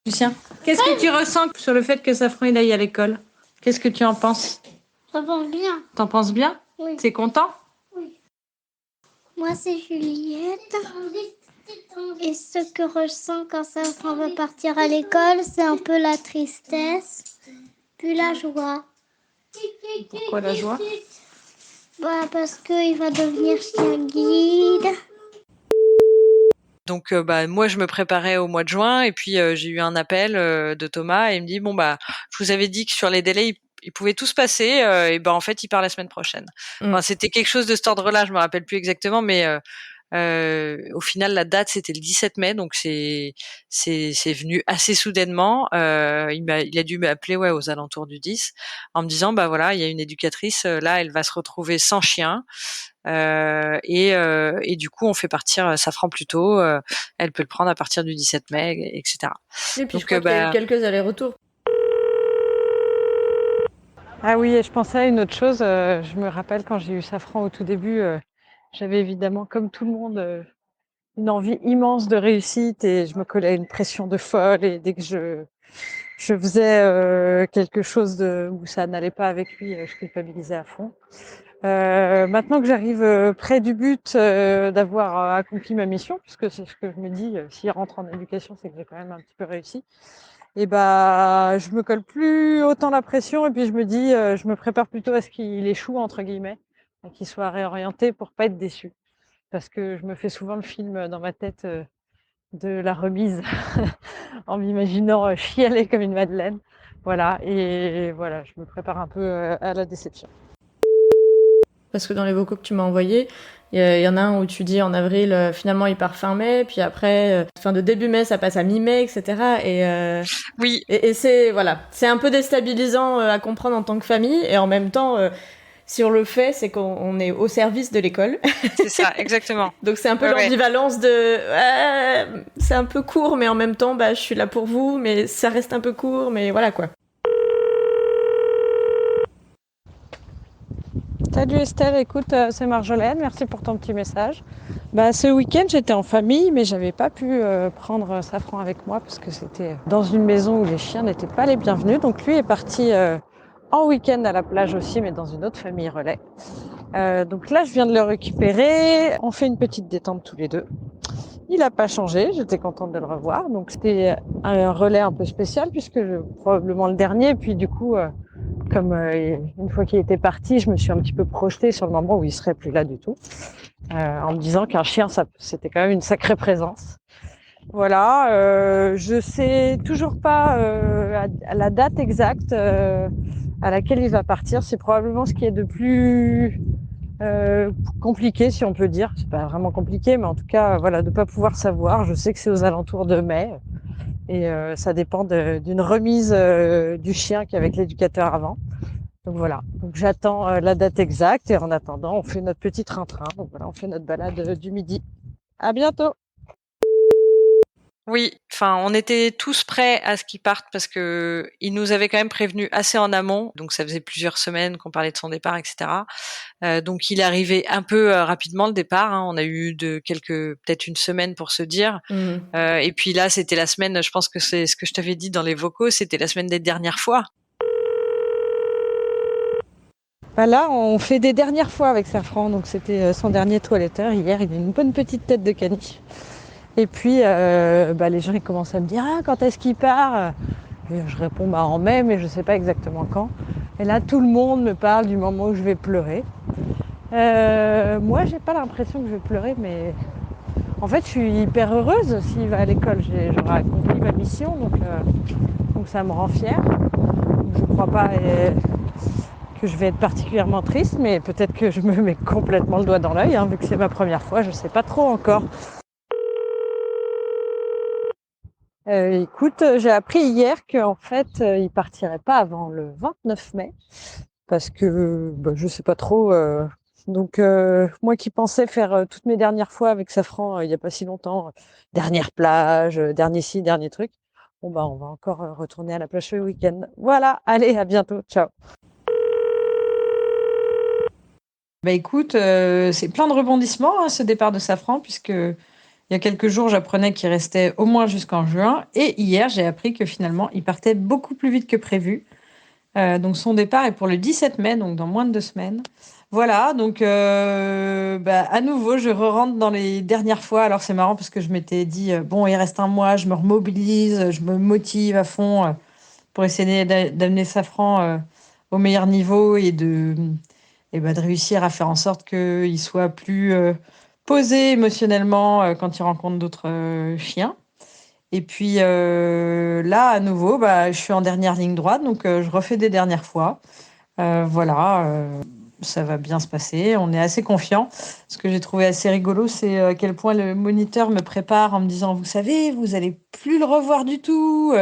Lucien, qu'est-ce que tu ressens sur le fait que Safran il aille à l'école? Qu'est-ce que tu en penses? Ça va bien. T'en penses bien? Oui. T'es content? Moi, c'est Juliette. Et ce que je ressens quand Safran va partir à l'école, c'est un peu la tristesse, puis la joie. Pourquoi la joie? Parce qu'il va devenir chien guide. Donc moi je me préparais au mois de juin et puis j'ai eu un appel de Thomas et il me dit bon je vous avais dit que sur les délais il pouvait tout se passer et en fait il part la semaine prochaine. Enfin, c'était quelque chose de cet ordre-là, je me rappelle plus exactement, mais au final la date c'était le 17 mai, donc c'est venu assez soudainement. Il a dû m'appeler aux alentours du 10 en me disant voilà il y a une éducatrice là, elle va se retrouver sans chien. Et du coup, on fait partir Safran plus tôt. Elle peut le prendre à partir du 17 mai, etc. Et puis Donc, je crois qu'il y a eu quelques allers-retours. Ah oui, et je pensais à une autre chose. Je me rappelle quand j'ai eu Safran au tout début, j'avais évidemment, comme tout le monde, une envie immense de réussite et je me collais à une pression de folle. Et dès que je faisais quelque chose où ça n'allait pas avec lui, je culpabilisais à fond. Maintenant que j'arrive près du but d'avoir accompli ma mission, puisque c'est ce que je me dis, s'il rentre en éducation, c'est que j'ai quand même un petit peu réussi. Et je me colle plus autant la pression et puis je me dis, je me prépare plutôt à ce qu'il échoue entre guillemets, et qu'il soit réorienté pour pas être déçu. Parce que je me fais souvent le film dans ma tête de la remise en m'imaginant chialer comme une madeleine. Voilà, et voilà, je me prépare un peu à la déception. Parce que dans les vocaux que tu m'as envoyés, il y en a un où tu dis en avril, finalement il part fin mai, puis après, fin de début mai, ça passe à mi-mai, etc. oui. Et c'est un peu déstabilisant à comprendre en tant que famille, et en même temps, si on le fait, c'est qu'on est au service de l'école. C'est ça, exactement. Donc c'est un peu l'ambivalence de c'est un peu court, mais en même temps, je suis là pour vous, mais ça reste un peu court, mais voilà quoi. Salut Estelle, écoute, c'est Marjolaine, merci pour ton petit message. Ce week-end, j'étais en famille, mais j'avais pas pu prendre Safran avec moi parce que c'était dans une maison où les chiens n'étaient pas les bienvenus. Donc lui est parti en week-end à la plage aussi, mais dans une autre famille relais. Donc là, je viens de le récupérer. On fait une petite détente tous les deux. Il n'a pas changé, j'étais contente de le revoir. Donc c'était un relais un peu spécial puisque probablement le dernier. Puis du coup, comme une fois qu'il était parti, je me suis un petit peu projetée sur le moment où il serait plus là du tout, en me disant qu'un chien, c'était quand même une sacrée présence. Voilà, je sais toujours pas à la date exacte à laquelle il va partir. C'est probablement ce qui est de plus compliqué, si on peut dire. C'est pas vraiment compliqué, mais en tout cas, voilà, de pas pouvoir savoir. Je sais que c'est aux alentours de mai. Et ça dépend d'une remise du chien qui est avec l'éducateur avant. Donc voilà, donc j'attends la date exacte et en attendant, on fait notre petit train-train. Donc voilà, on fait notre balade du midi. À bientôt! Oui, enfin, on était tous prêts à ce qu'il parte parce qu'il nous avait quand même prévenus assez en amont, donc ça faisait plusieurs semaines qu'on parlait de son départ et cetera. Donc il est arrivé un peu, rapidement le départ, hein. On a eu peut-être une semaine pour se dire, Mmh. et puis là, c'était la semaine, je pense que c'est ce que je t'avais dit dans les vocaux, c'était la semaine des dernières fois. Bah là, on fait des dernières fois avec Safran, donc c'était son dernier toiletteur. Hier, il a une bonne petite tête de caniche. Et puis, les gens ils commencent à me dire: ah, quand est-ce qu'il part? Et je réponds: bah, en mai, mais je sais pas exactement quand. Et là, tout le monde me parle du moment où je vais pleurer. Moi, j'ai pas l'impression que je vais pleurer, mais en fait, je suis hyper heureuse s'il va à l'école. J'aurai accompli ma mission, donc ça me rend fière. Je crois pas que je vais être particulièrement triste, mais peut-être que je me mets complètement le doigt dans l'œil, hein, vu que c'est ma première fois, je sais pas trop encore. Écoute, j'ai appris hier qu'en fait, il partirait pas avant le 29 mai, parce que je sais pas trop. Donc moi qui pensais faire toutes mes dernières fois avec Safran il y a pas si longtemps, dernière plage, dernier ci, dernier truc. Bon on va encore retourner à la plage ce week-end. Voilà, allez, à bientôt, ciao. Bah écoute, c'est plein de rebondissements, hein, ce départ de Safran, puisque il y a quelques jours, j'apprenais qu'il restait au moins jusqu'en juin, et hier, j'ai appris que finalement, il partait beaucoup plus vite que prévu. Donc son départ est pour le 17 mai, donc dans moins de 2 semaines. Voilà, donc à nouveau, je re-rentre dans les dernières fois. Alors c'est marrant parce que je m'étais dit, bon, il reste un mois, je me remobilise, je me motive à fond pour essayer d'amener Safran au meilleur niveau et de réussir à faire en sorte qu'il soit plus posé émotionnellement quand il rencontre d'autres chiens. Et puis là, à nouveau, je suis en dernière ligne droite, donc je refais des dernières fois. Voilà, ça va bien se passer. On est assez confiant. Ce que j'ai trouvé assez rigolo, c'est à quel point le moniteur me prépare en me disant, vous savez, vous allez plus le revoir du tout.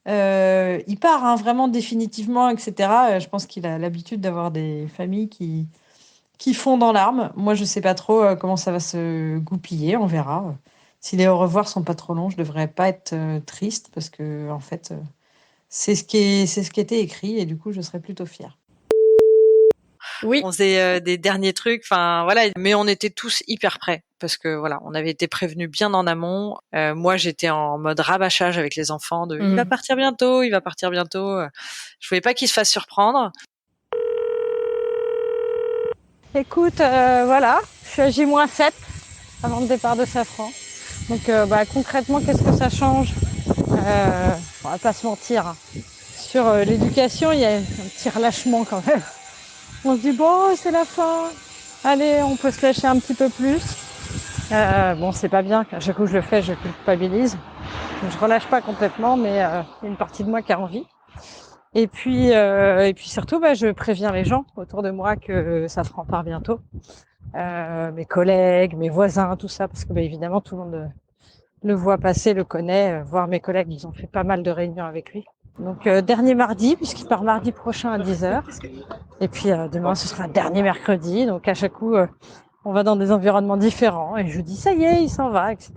Il part hein, vraiment définitivement, etc. Je pense qu'il a l'habitude d'avoir des familles qui fond dans l'arme. Moi, je sais pas trop comment ça va se goupiller, on verra. Si les au revoir sont pas trop longs, je devrais pas être triste parce que en fait, c'est ce qui était écrit et du coup, je serais plutôt fière. Oui. On faisait des derniers trucs, enfin voilà, mais on était tous hyper prêts parce que voilà, on avait été prévenus bien en amont. Moi, j'étais en mode rabâchage avec les enfants de il va partir bientôt, il va partir bientôt. Je voulais pas qu'il se fasse surprendre. Écoute, voilà, je suis à J-7 avant le départ de Safran. Donc concrètement, qu'est-ce que ça change? On va pas se mentir, hein. Sur l'éducation, il y a un petit relâchement quand même. On se dit bon, c'est la fin. Allez, on peut se lâcher un petit peu plus. Bon, c'est pas bien. À chaque coup que je le fais, je culpabilise. Donc, je relâche pas complètement, mais il y a une partie de moi qui a envie. Et puis surtout, je préviens les gens autour de moi que Safran part bientôt. Mes collègues, mes voisins, tout ça, parce que évidemment, tout le monde le voit passer, le connaît. Voire mes collègues, ils ont fait pas mal de réunions avec lui. Donc dernier mardi, puisqu'il part mardi prochain à 10h. Et puis demain, ce sera dernier mercredi. Donc à chaque coup, on va dans des environnements différents. Et je dis, ça y est, il s'en va, etc.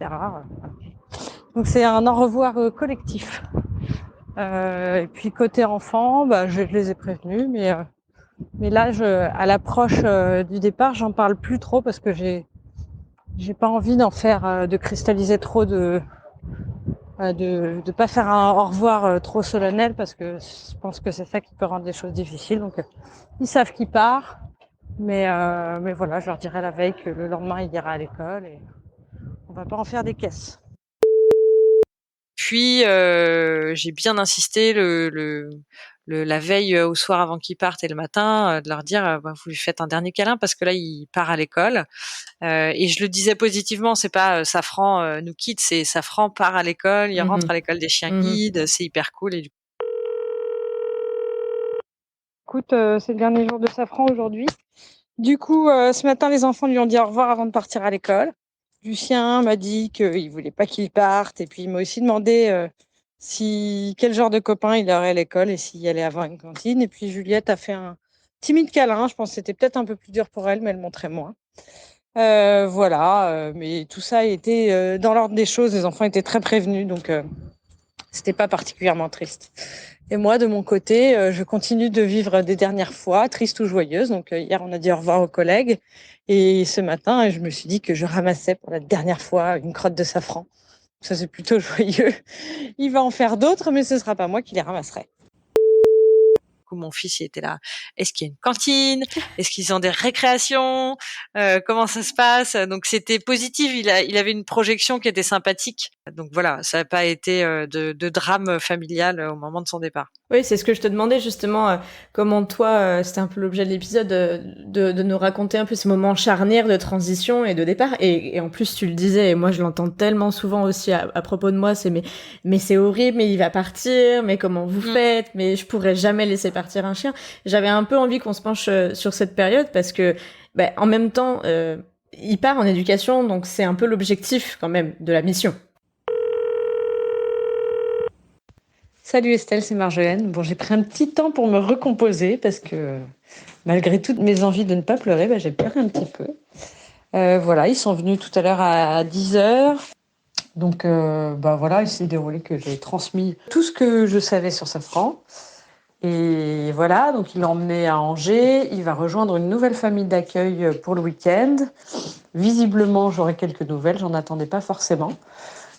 Donc c'est un au revoir collectif. Et puis côté enfant, je les ai prévenus. Mais là, à l'approche du départ, j'en parle plus trop parce que j'ai pas envie d'en faire, de cristalliser trop de pas faire un au revoir trop solennel parce que je pense que c'est ça qui peut rendre les choses difficiles. Donc ils savent qu'il part, mais voilà, je leur dirai la veille que le lendemain il ira à l'école et on va pas en faire des caisses. Puis j'ai bien insisté la veille au soir avant qu'il parte et le matin, de leur dire vous lui faites un dernier câlin parce que là il part à l'école. Et je le disais positivement, c'est pas Safran nous quitte, c'est Safran part à l'école, il rentre à l'école des chiens guides, c'est hyper cool. Et Écoute, c'est le dernier jour de Safran aujourd'hui. Du coup, ce matin, les enfants lui ont dit au revoir avant de partir à l'école. Lucien m'a dit qu'il voulait pas qu'il parte et puis il m'a aussi demandé quel genre de copain il aurait à l'école et s'il allait avoir une cantine. Et puis Juliette a fait un timide câlin. Je pense que c'était peut-être un peu plus dur pour elle, mais elle montrait moins. Voilà, mais tout ça a été dans l'ordre des choses. Les enfants étaient très prévenus, donc c'était pas particulièrement triste. Et moi, de mon côté, je continue de vivre des dernières fois, triste ou joyeuse. Donc hier, on a dit au revoir aux collègues. Et ce matin, je me suis dit que je ramassais pour la dernière fois une crotte de safran. Ça, c'est plutôt joyeux. Il va en faire d'autres, mais ce sera pas moi qui les ramasserai. Mon fils il était là. Est-ce qu'il y a une cantine? Est-ce qu'ils ont des récréations? Comment ça se passe? Donc c'était positif. Il avait une projection qui était sympathique. Donc voilà, ça n'a pas été de drame familial au moment de son départ. Oui, c'est ce que je te demandais justement, comment toi, c'était un peu l'objet de l'épisode, de nous raconter un peu ces moments charnières de transition et de départ. Et en plus, tu le disais, et moi je l'entends tellement souvent aussi à propos de moi, c'est mais c'est horrible, mais il va partir, mais comment vous faites, mais je pourrais jamais laisser partir un chien. J'avais un peu envie qu'on se penche sur cette période parce que, en même temps, il part en éducation, donc c'est un peu l'objectif quand même de la mission. Salut Estelle, c'est Marjolaine. Bon, j'ai pris un petit temps pour me recomposer parce que malgré toutes mes envies de ne pas pleurer, j'ai pleuré un petit peu. Voilà, ils sont venus tout à l'heure à 10h. Donc voilà, il s'est déroulé que j'ai transmis tout ce que je savais sur Safran. Et voilà, donc il l'a emmené à Angers. Il va rejoindre une nouvelle famille d'accueil pour le week-end. Visiblement, j'aurai quelques nouvelles, j'en attendais pas forcément.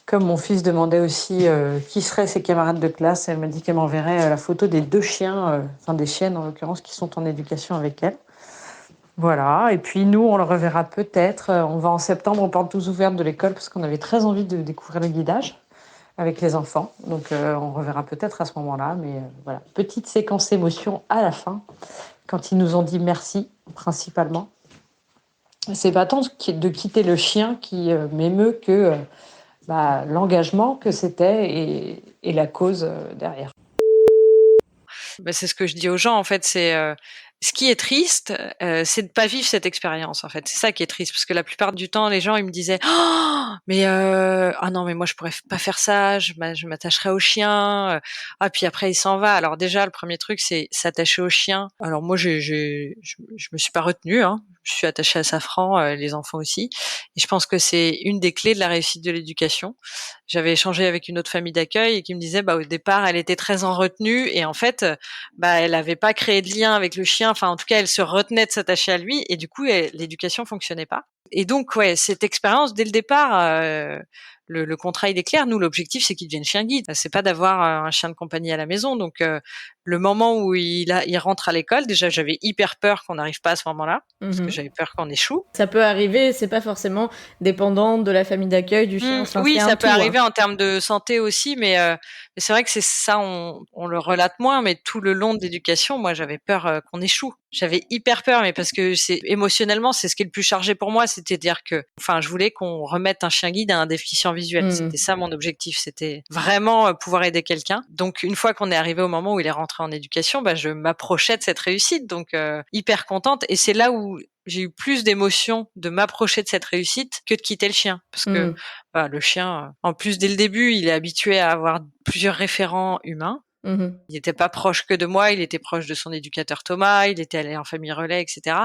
Comme mon fils demandait aussi qui seraient ses camarades de classe, elle m'a dit qu'elle m'enverrait la photo des 2 chiens, enfin des chiennes en l'occurrence, qui sont en éducation avec elle. Voilà, et puis nous, on le reverra peut-être. On va en septembre aux portes ouvertes de l'école parce qu'on avait très envie de découvrir le guidage avec les enfants. Donc on reverra peut-être à ce moment-là. Mais voilà, petite séquence émotion à la fin, quand ils nous ont dit merci, principalement. C'est pas tant de quitter le chien qui m'émeut que l'engagement que c'était et la cause derrière. C'est ce que je dis aux gens en fait, c'est ce qui est triste, c'est de pas vivre cette expérience en fait. C'est ça qui est triste parce que la plupart du temps les gens ils me disaient «Oh mais ah non mais moi je pourrais pas faire ça, je m'attacherais au chien, ah puis après il s'en va». Alors déjà le premier truc c'est s'attacher au chien. Alors moi je me suis pas retenue hein. Je suis attachée à Safran, les enfants aussi et je pense que c'est une des clés de la réussite de l'éducation. J'avais échangé avec une autre famille d'accueil et qui me disait au départ elle était très en retenue et en fait elle avait pas créé de lien avec le chien. Enfin, en tout cas, elle se retenait de s'attacher à lui et du coup, l'éducation fonctionnait pas. Et donc, ouais, cette expérience dès le départ, le contrat il est clair. Nous, l'objectif c'est qu'il devienne chien guide. C'est pas d'avoir un chien de compagnie à la maison. Donc, le moment où il rentre à l'école, déjà j'avais hyper peur qu'on n'arrive pas à ce moment-là parce que j'avais peur qu'on échoue. Ça peut arriver, c'est pas forcément dépendant de la famille d'accueil du chien. Oui, ça peut arriver en termes de santé aussi, mais c'est vrai que c'est ça, on le relate moins, mais tout le long de l'éducation, moi j'avais peur qu'on échoue. J'avais hyper peur, mais parce que c'est émotionnellement, c'est ce qui est le plus chargé pour moi, c'est-à-dire que, je voulais qu'on remette un chien guide à un déficient visuel. C'était ça mon objectif, c'était vraiment pouvoir aider quelqu'un. Donc une fois qu'on est arrivé au moment où il est rentré en éducation, je m'approchais de cette réussite, donc hyper contente. Et c'est là où j'ai eu plus d'émotion de m'approcher de cette réussite que de quitter le chien, parce que le chien, en plus dès le début, il est habitué à avoir plusieurs référents humains. Il n'était pas proche que de moi, il était proche de son éducateur Thomas, il était allé en famille relais, etc.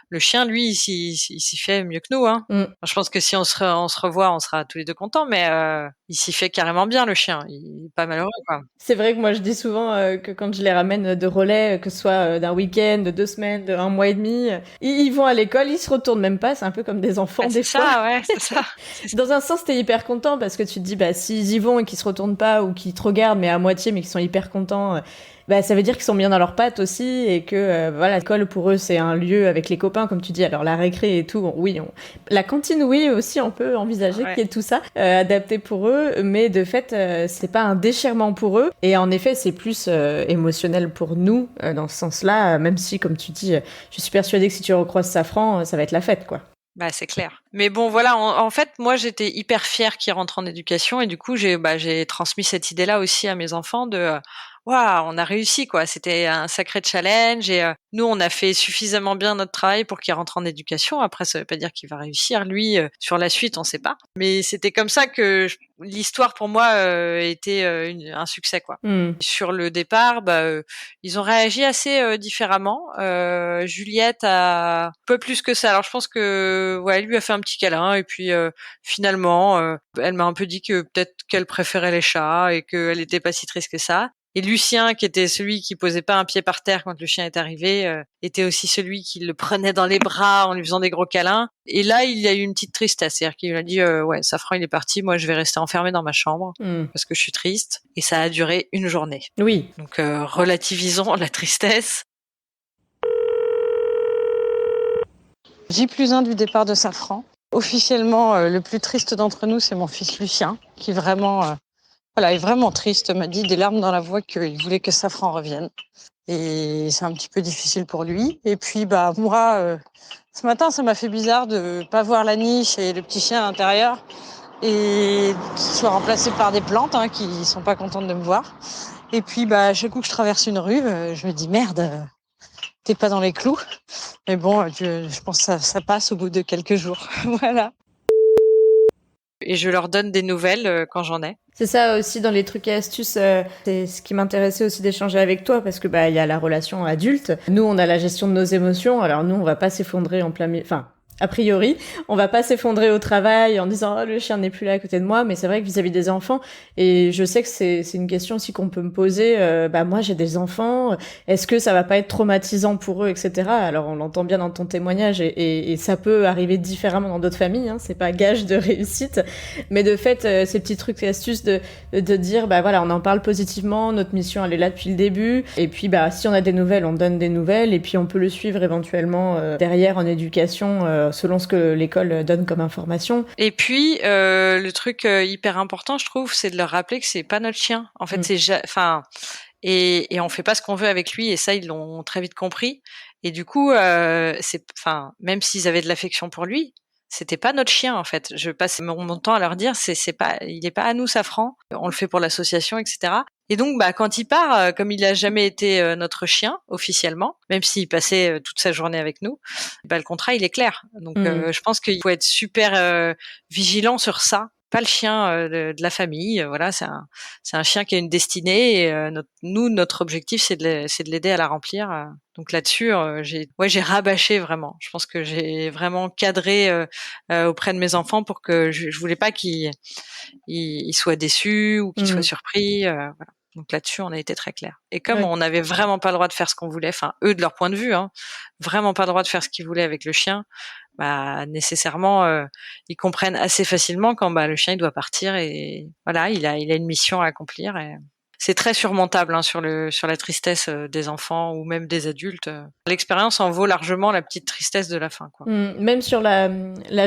Le chien, lui, il s'y fait mieux que nous. Hein. Je pense que si on se revoit, on sera tous les deux contents, mais il s'y fait carrément bien, le chien. Il est pas malheureux, quoi. C'est vrai que moi, je dis souvent que quand je les ramène de relais, que ce soit d'un week-end, de 2 semaines, de 1 mois et demi, ils vont à l'école, ils se retournent même pas, c'est un peu comme des enfants des fois. C'est ça. Dans un sens, t'es hyper content parce que tu te dis, s'ils y vont et qu'ils se retournent pas ou qu'ils te regardent, mais à moitié, mais qu'ils sont hyper contents, ça veut dire qu'ils sont bien dans leurs pattes aussi et que l'école pour eux c'est un lieu avec les copains comme tu dis. Alors la récré et tout, la cantine oui aussi on peut envisager qu'il y ait tout ça adapté pour eux, mais de fait c'est pas un déchirement pour eux et en effet c'est plus émotionnel pour nous dans ce sens-là, même si comme tu dis je suis persuadée que si tu recroises Safran ça va être la fête quoi. C'est clair. Mais bon, voilà, en fait, moi, j'étais hyper fière qu'il rentre en éducation et du coup, j'ai transmis cette idée-là aussi à mes enfants de waouh, on a réussi quoi. C'était un sacré challenge et nous on a fait suffisamment bien notre travail pour qu'il rentre en éducation. Après ça veut pas dire qu'il va réussir lui sur la suite, on sait pas. Mais c'était comme ça que l'histoire pour moi était un succès quoi. Sur le départ, ils ont réagi assez différemment. Juliette a un peu plus que ça. Alors je pense que ouais, elle lui a fait un petit câlin et puis finalement, elle m'a un peu dit que peut-être qu'elle préférait les chats et qu'elle était pas si triste que ça. Et Lucien, qui était celui qui posait pas un pied par terre quand le chien est arrivé, était aussi celui qui le prenait dans les bras en lui faisant des gros câlins. Et là, il y a eu une petite tristesse, c'est-à-dire qu'il a dit ouais, Safran il est parti, moi je vais rester enfermée dans ma chambre parce que je suis triste. Et ça a duré une journée. Oui. Donc relativisons la tristesse. J+1 du départ de Safran. Officiellement, le plus triste d'entre nous, c'est mon fils Lucien, qui vraiment, est vraiment triste, m'a dit des larmes dans la voix qu'il voulait que Safran revienne. Et c'est un petit peu difficile pour lui. Et puis, moi, ce matin, ça m'a fait bizarre de pas voir la niche et le petit chien à l'intérieur et qu'il soit remplacé par des plantes qui sont pas contentes de me voir. Et puis, chaque coup que je traverse une rue, je me dis merde, t'es pas dans les clous. Mais bon, je pense que ça passe au bout de quelques jours. Voilà. Et je leur donne des nouvelles quand j'en ai. C'est ça aussi dans les trucs et astuces, c'est ce qui m'intéressait aussi d'échanger avec toi parce que il y a la relation adulte. Nous, on a la gestion de nos émotions. Alors nous, on va pas s'effondrer en plein a priori, on va pas s'effondrer au travail en disant oh, le chien n'est plus là à côté de moi, mais c'est vrai que vis-à-vis des enfants, et je sais que c'est une question aussi qu'on peut me poser, moi j'ai des enfants, est-ce que ça va pas être traumatisant pour eux, etc. Alors on l'entend bien dans ton témoignage et ça peut arriver différemment dans d'autres familles, c'est pas gage de réussite, mais de fait ces petits trucs et astuces de dire on en parle positivement, notre mission elle est là depuis le début, et puis si on a des nouvelles, on donne des nouvelles, et puis on peut le suivre éventuellement derrière en éducation selon ce que l'école donne comme information. Et puis le truc hyper important, je trouve, c'est de leur rappeler que c'est pas notre chien. En fait, et on fait pas ce qu'on veut avec lui, et ça ils l'ont très vite compris. Et du coup, même s'ils avaient de l'affection pour lui, c'était pas notre chien en fait. Je passe mon temps à leur dire il est pas à nous Safran, on le fait pour l'association, etc. Et donc quand il part, comme il a jamais été notre chien officiellement, même s'il passait toute sa journée avec nous, le contrat il est clair. Donc je pense qu'il faut être super vigilant sur ça. Pas le chien de la famille, voilà, c'est un chien qui a une destinée et notre objectif c'est de l'aider à la remplir. Donc là-dessus, j'ai rabâché vraiment. Je pense que j'ai vraiment cadré auprès de mes enfants pour que je voulais pas qu'ils soient déçus ou qu'ils soient surpris. Voilà. Donc là-dessus, on a été très clair. Et comme on n'avait vraiment pas le droit de faire ce qu'on voulait, enfin eux de leur point de vue, vraiment pas le droit de faire ce qu'ils voulaient avec le chien, nécessairement ils comprennent assez facilement quand le chien il doit partir et voilà, il a une mission à accomplir. Et c'est très surmontable sur la tristesse des enfants ou même des adultes. L'expérience en vaut largement la petite tristesse de la fin, quoi. Même sur la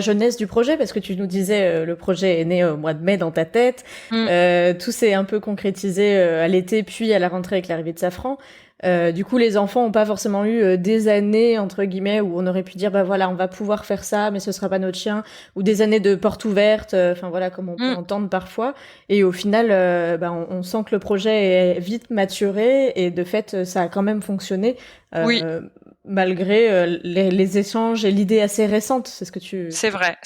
jeunesse du projet, parce que tu nous disais le projet est né au mois de mai dans ta tête. Tout s'est un peu concrétisé à l'été puis à la rentrée avec l'arrivée de Safran. Du coup, les enfants ont pas forcément eu des années entre guillemets où on aurait pu dire on va pouvoir faire ça, mais ce sera pas notre chien, ou des années de porte ouverte, comme on peut entendre parfois. Et au final, on sent que le projet est vite maturé et de fait, ça a quand même fonctionné. Malgré les échanges et l'idée assez récente, c'est ce que tu... C'est vrai.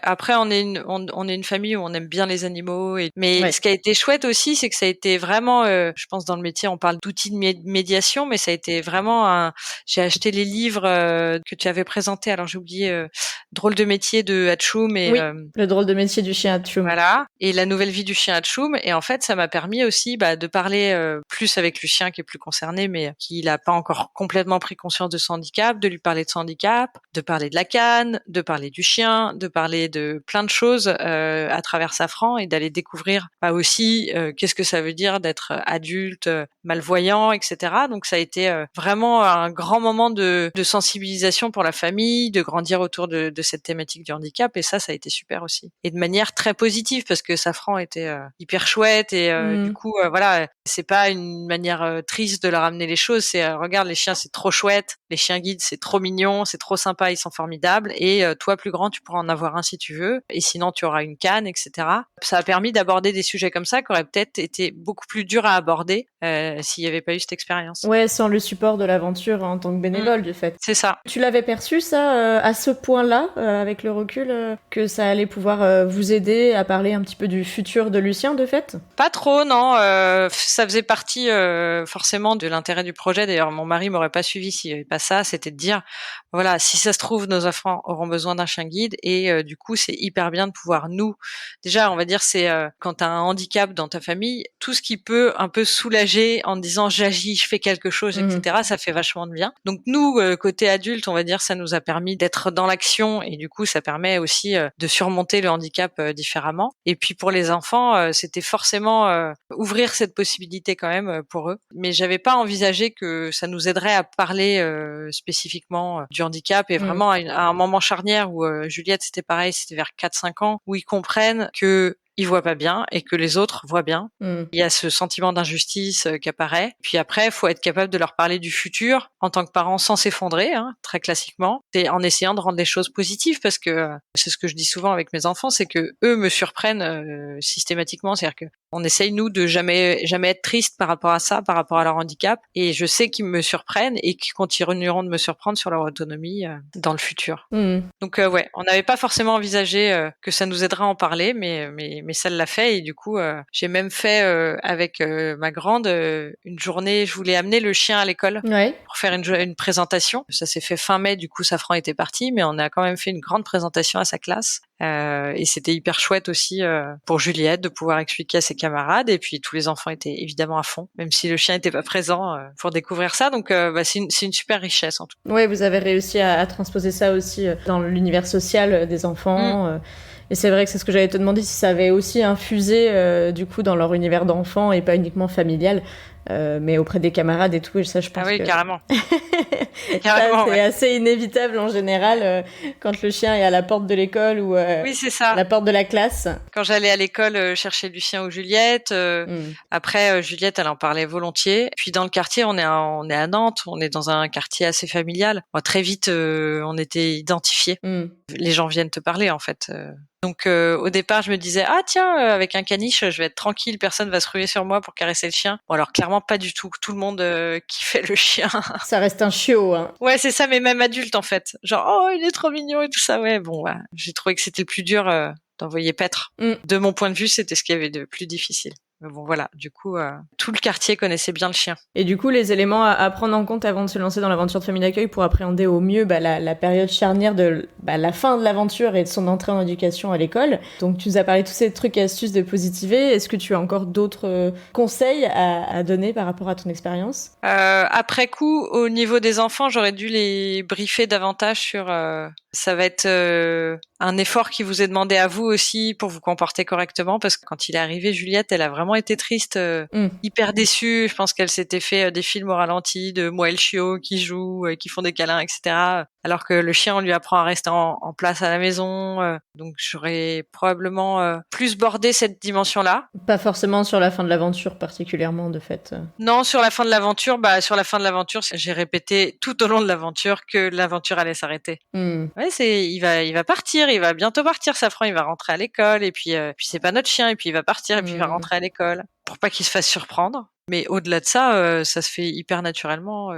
Après, on est une famille où on aime bien les animaux. Mais ce qui a été chouette aussi, c'est que ça a été vraiment, je pense dans le métier, on parle d'outils de médiation, mais ça a été vraiment j'ai acheté les livres que tu avais présentés. Alors j'ai oublié Drôle de métier de Hatchoum et le drôle de métier du chien Hatchoum. Voilà, et la nouvelle vie du chien Hatchoum. Et en fait, ça m'a permis aussi de parler plus avec Lucien qui est plus concerné, mais qui n'a pas encore complètement pris conscience de son handicap, de lui parler de son handicap, de parler de la canne, de parler du chien, de parler de plein de choses à travers Safran et d'aller découvrir aussi qu'est-ce que ça veut dire d'être adulte, malvoyant, etc. Donc ça a été vraiment un grand moment de sensibilisation pour la famille, de grandir autour de cette thématique du handicap, et ça a été super aussi. Et de manière très positive parce que Safran était hyper chouette et du coup c'est pas une manière triste de leur amener les choses, c'est regarde les chiens c'est trop chouette, les chiens guides, c'est trop mignon, c'est trop sympa, ils sont formidables. Et toi, plus grand, tu pourras en avoir un si tu veux. Et sinon, tu auras une canne, etc. Ça a permis d'aborder des sujets comme ça qui auraient peut-être été beaucoup plus durs à aborder s'il n'y avait pas eu cette expérience. Ouais, sans le support de l'aventure en tant que bénévole, du fait. C'est ça. Tu l'avais perçu, ça, à ce point-là, avec le recul, que ça allait pouvoir vous aider à parler un petit peu du futur de Lucien, de fait? Pas trop, non. Ça faisait partie forcément de l'intérêt du projet. D'ailleurs, mon mari m'aurait pas suivi s'il n'y avait pas ça. C'était de dire, voilà, si ça se trouve, nos enfants auront besoin d'un chien guide. Et du coup, c'est hyper bien de pouvoir nous... Déjà, on va dire, c'est quand tu as un handicap dans ta famille, tout ce qui peut un peu soulager en disant j'agis, je fais quelque chose, etc., ça fait vachement de bien. Donc nous, côté adulte, on va dire, ça nous a permis d'être dans l'action et du coup, ça permet aussi de surmonter le handicap différemment. Et puis pour les enfants, c'était forcément ouvrir cette possibilité quand même pour eux. Mais j'avais pas envisagé que ça nous aiderait à parler spécifiquement du handicap et vraiment à un moment charnière où Juliette, c'était pareil, c'était vers 4-5 ans, où ils comprennent que ils voient pas bien et que les autres voient bien. Il y a ce sentiment d'injustice qui apparaît. Puis après, il faut être capable de leur parler du futur en tant que parent sans s'effondrer, hein, très classiquement, et en essayant de rendre les choses positives parce que c'est ce que je dis souvent avec mes enfants, c'est que eux me surprennent systématiquement. C'est-à-dire que on essaye nous de jamais être triste par rapport à ça, par rapport à leur handicap, et je sais qu'ils me surprennent et qu'ils continueront de me surprendre sur leur autonomie dans le futur. Donc ouais, on n'avait pas forcément envisagé que ça nous aiderait à en parler, mais ça l'a fait et du coup j'ai même fait avec ma grande une journée. Je voulais amener le chien à l'école pour faire une présentation. Ça s'est fait fin mai, du coup Safran était parti, mais on a quand même fait une grande présentation à sa classe et c'était hyper chouette aussi pour Juliette de pouvoir expliquer à ses camarades. Et puis tous les enfants étaient évidemment à fond, même si le chien n'était pas présent pour découvrir ça. Donc c'est une super richesse en tout cas. Ouais, vous avez réussi à transposer ça aussi dans l'univers social des enfants. Et c'est vrai que c'est ce que j'allais te demander, si ça avait aussi infusé du coup dans leur univers d'enfants et pas uniquement familial, mais auprès des camarades et tout. Et ça, je pense que Carrément. ça, c'est assez inévitable en général quand le chien est à la porte de l'école ou oui, c'est ça. à la porte de la classe. Quand j'allais à l'école chercher Lucien ou Juliette, après Juliette, elle en parlait volontiers. Puis dans le quartier, on est à Nantes, on est dans un quartier assez familial. Bon, très vite, on était identifiés. Les gens viennent te parler en fait. Donc au départ, je me disais ah tiens, avec un caniche, je vais être tranquille, personne va se ruer sur moi pour caresser le chien. Bon alors clairement pas du tout. Tout le monde kiffait le chien. Ça reste un chiot, hein. Ouais, c'est ça, mais même adulte en fait. Genre oh il est trop mignon et tout ça. Ouais bon, ouais. J'ai trouvé que c'était le plus dur d'envoyer paître. De mon point de vue, c'était ce qu'il y avait de plus difficile. Mais bon, voilà. Du coup, tout le quartier connaissait bien le chien. Et du coup, les éléments à prendre en compte avant de se lancer dans l'aventure de Famille d'accueil pour appréhender au mieux la période charnière de la fin de l'aventure et de son entrée en éducation à l'école. Donc, tu nous as parlé de tous ces trucs et astuces de positiver. Est-ce que tu as encore d'autres conseils à donner par rapport à ton expérience ? Après coup, au niveau des enfants, j'aurais dû les briefer davantage sur... ça va être un effort qui vous est demandé à vous aussi pour vous comporter correctement, parce que quand il est arrivé, Juliette, elle a vraiment été triste, hyper déçue. Je pense qu'elle s'était fait des films au ralenti de moi et le chiot qui jouent, qui font des câlins, etc. Alors que le chien, on lui apprend à rester en place à la maison. Donc j'aurais probablement plus bordé cette dimension-là. Pas forcément sur la fin de l'aventure particulièrement, de fait. Non, sur la fin de l'aventure, sur la fin de l'aventure, j'ai répété tout au long de l'aventure que l'aventure allait s'arrêter. Ouais, il va partir, il va bientôt partir, Safran, il va rentrer à l'école, et puis c'est pas notre chien, et puis il va partir, et puis il va rentrer à l'école, pour pas qu'il se fasse surprendre. Mais au-delà de ça, ça se fait hyper naturellement,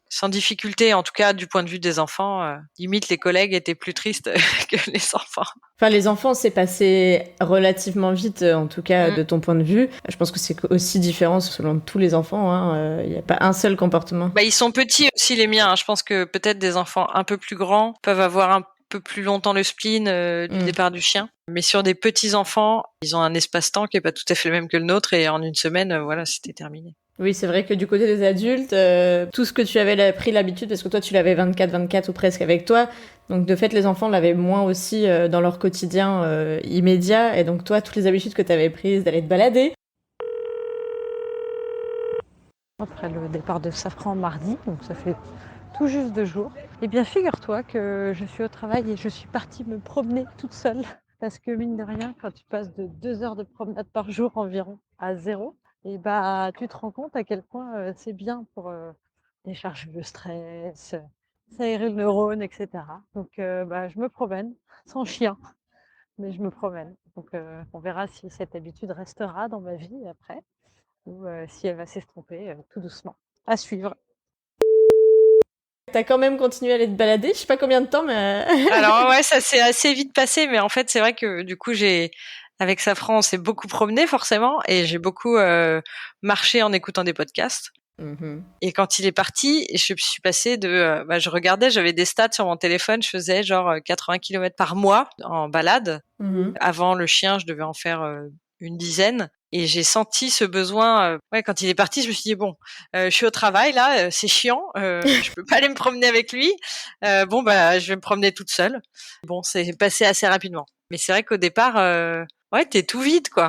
sans difficulté, en tout cas du point de vue des enfants. Limite, les collègues étaient plus tristes que les enfants. Enfin, les enfants, c'est passé relativement vite, en tout cas de ton point de vue. Je pense que c'est aussi différent selon tous les enfants. Il n'y a pas un seul comportement. Ils sont petits aussi, les miens. Je pense que peut-être des enfants un peu plus grands peuvent avoir un peu plus longtemps le spleen du départ du chien. Mais sur des petits enfants, ils ont un espace-temps qui est pas tout à fait le même que le nôtre, et en une semaine, voilà, c'était terminé. Oui, c'est vrai que du côté des adultes, tout ce que tu avais pris l'habitude, parce que toi tu l'avais 24/24 ou presque avec toi, donc de fait les enfants l'avaient moins aussi dans leur quotidien immédiat, et donc toi, toutes les habitudes que tu avais prises d'aller te balader. Après le départ de Safran mardi, donc ça fait tout juste 2 jours. Eh bien, figure-toi que je suis au travail et je suis partie me promener toute seule. Parce que mine de rien, quand tu passes de 2 heures de promenade par jour environ à 0, et tu te rends compte à quel point c'est bien pour décharger le stress, s'aérer le neurone, etc. Donc, je me promène, sans chien, mais je me promène. Donc, on verra si cette habitude restera dans ma vie après ou si elle va s'estomper tout doucement. À suivre. T'as quand même continué à aller te balader, je sais pas combien de temps, mais... Alors ouais, ça s'est assez vite passé, mais en fait, c'est vrai que du coup, avec Safran, on s'est beaucoup promené forcément, et j'ai beaucoup marché en écoutant des podcasts. Mhm. Et quand il est parti, je suis passée je regardais, j'avais des stats sur mon téléphone, je faisais genre 80 km par mois en balade. Mhm. Avant le chien, je devais en faire une dizaine. Et j'ai senti ce besoin. Quand il est parti, je me suis dit bon, je suis au travail là, c'est chiant, je peux pas aller me promener avec lui. Je vais me promener toute seule. Bon, c'est passé assez rapidement. Mais c'est vrai qu'au départ, t'es tout vide quoi.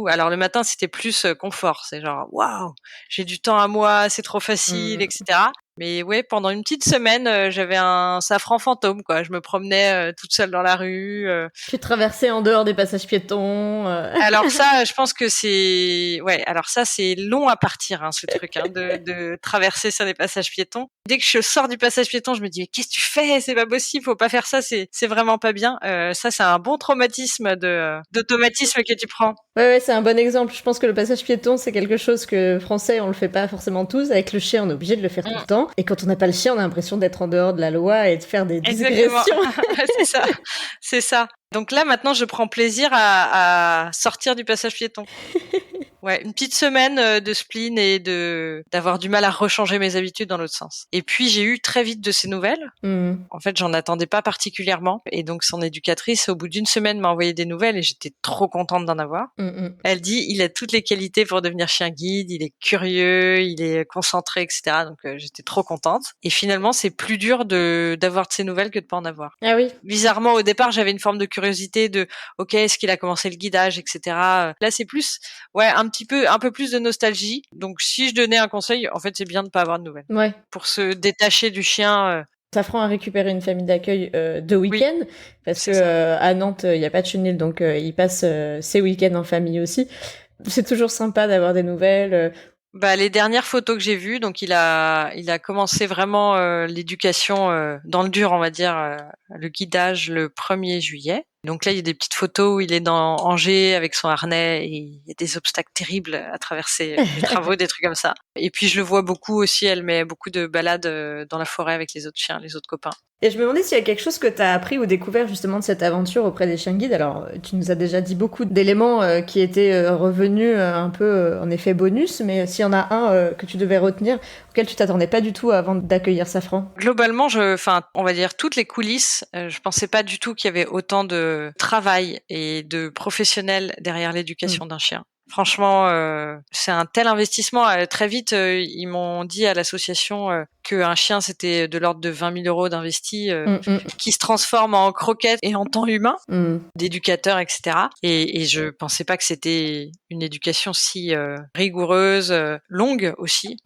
Alors le matin, c'était plus confort. C'est genre waouh, j'ai du temps à moi, c'est trop facile, etc. Mais ouais, pendant une petite semaine, j'avais un Safran fantôme, quoi. Je me promenais toute seule dans la rue. Tu traversais en dehors des passages piétons. Alors ça, je pense que c'est long à partir, hein, ce truc, hein, de traverser sur des passages piétons. Dès que je sors du passage piéton, je me dis mais qu'est-ce que tu fais? C'est pas possible, faut pas faire ça, c'est vraiment pas bien. Ça, c'est un bon traumatisme d'automatisme que tu prends. Ouais, c'est un bon exemple. Je pense que le passage piéton, c'est quelque chose que français, on le fait pas forcément tous. Avec le chien, on est obligé de le faire tout le temps. Et quand on n'a pas le chien, on a l'impression d'être en dehors de la loi et de faire des digressions. C'est ça. Donc là, maintenant, je prends plaisir à sortir du passage piéton. Ouais, une petite semaine de spleen et d'avoir du mal à rechanger mes habitudes dans l'autre sens. Et puis j'ai eu très vite de ces nouvelles. En fait, j'en attendais pas particulièrement. Et donc son éducatrice, au bout d'une semaine, m'a envoyé des nouvelles et j'étais trop contente d'en avoir. Elle dit, il a toutes les qualités pour devenir chien guide, il est curieux, il est concentré, etc. Donc j'étais trop contente. Et finalement, c'est plus dur d'avoir de ces nouvelles que de pas en avoir. Ah oui. Bizarrement, au départ, j'avais une forme de curiosité ok, est-ce qu'il a commencé le guidage, etc. Là, c'est plus, un peu plus de nostalgie. Donc, si je donnais un conseil, en fait, c'est bien de pas avoir de nouvelles. Ouais. Pour se détacher du chien. Safran a récupéré une famille d'accueil de week-end, parce que à Nantes, il n'y a pas de chenil, donc il passe ses week-ends en famille aussi. C'est toujours sympa d'avoir des nouvelles. Les dernières photos que j'ai vues, donc il a commencé vraiment l'éducation dans le dur, on va dire, le guidage le 1er juillet. Donc là, il y a des petites photos où il est dans Angers avec son harnais et il y a des obstacles terribles à traverser, des travaux, des trucs comme ça. Et puis je le vois beaucoup aussi, elle met beaucoup de balades dans la forêt avec les autres chiens, les autres copains. Et je me demandais s'il y a quelque chose que tu as appris ou découvert justement de cette aventure auprès des chiens guides. Alors, tu nous as déjà dit beaucoup d'éléments qui étaient revenus un peu en effet bonus, mais s'il y en a un que tu devais retenir, auquel tu t'attendais pas du tout avant d'accueillir Safran. Globalement, on va dire toutes les coulisses, je pensais pas du tout qu'il y avait autant de travail et de professionnels derrière l'éducation d'un chien. Franchement, c'est un tel investissement. Très vite, ils m'ont dit à l'association qu'un chien, c'était de l'ordre de 20 000 € d'investi qui se transforme en croquette et en temps humain, d'éducateur, etc. Et je pensais pas que c'était une éducation si rigoureuse, longue aussi.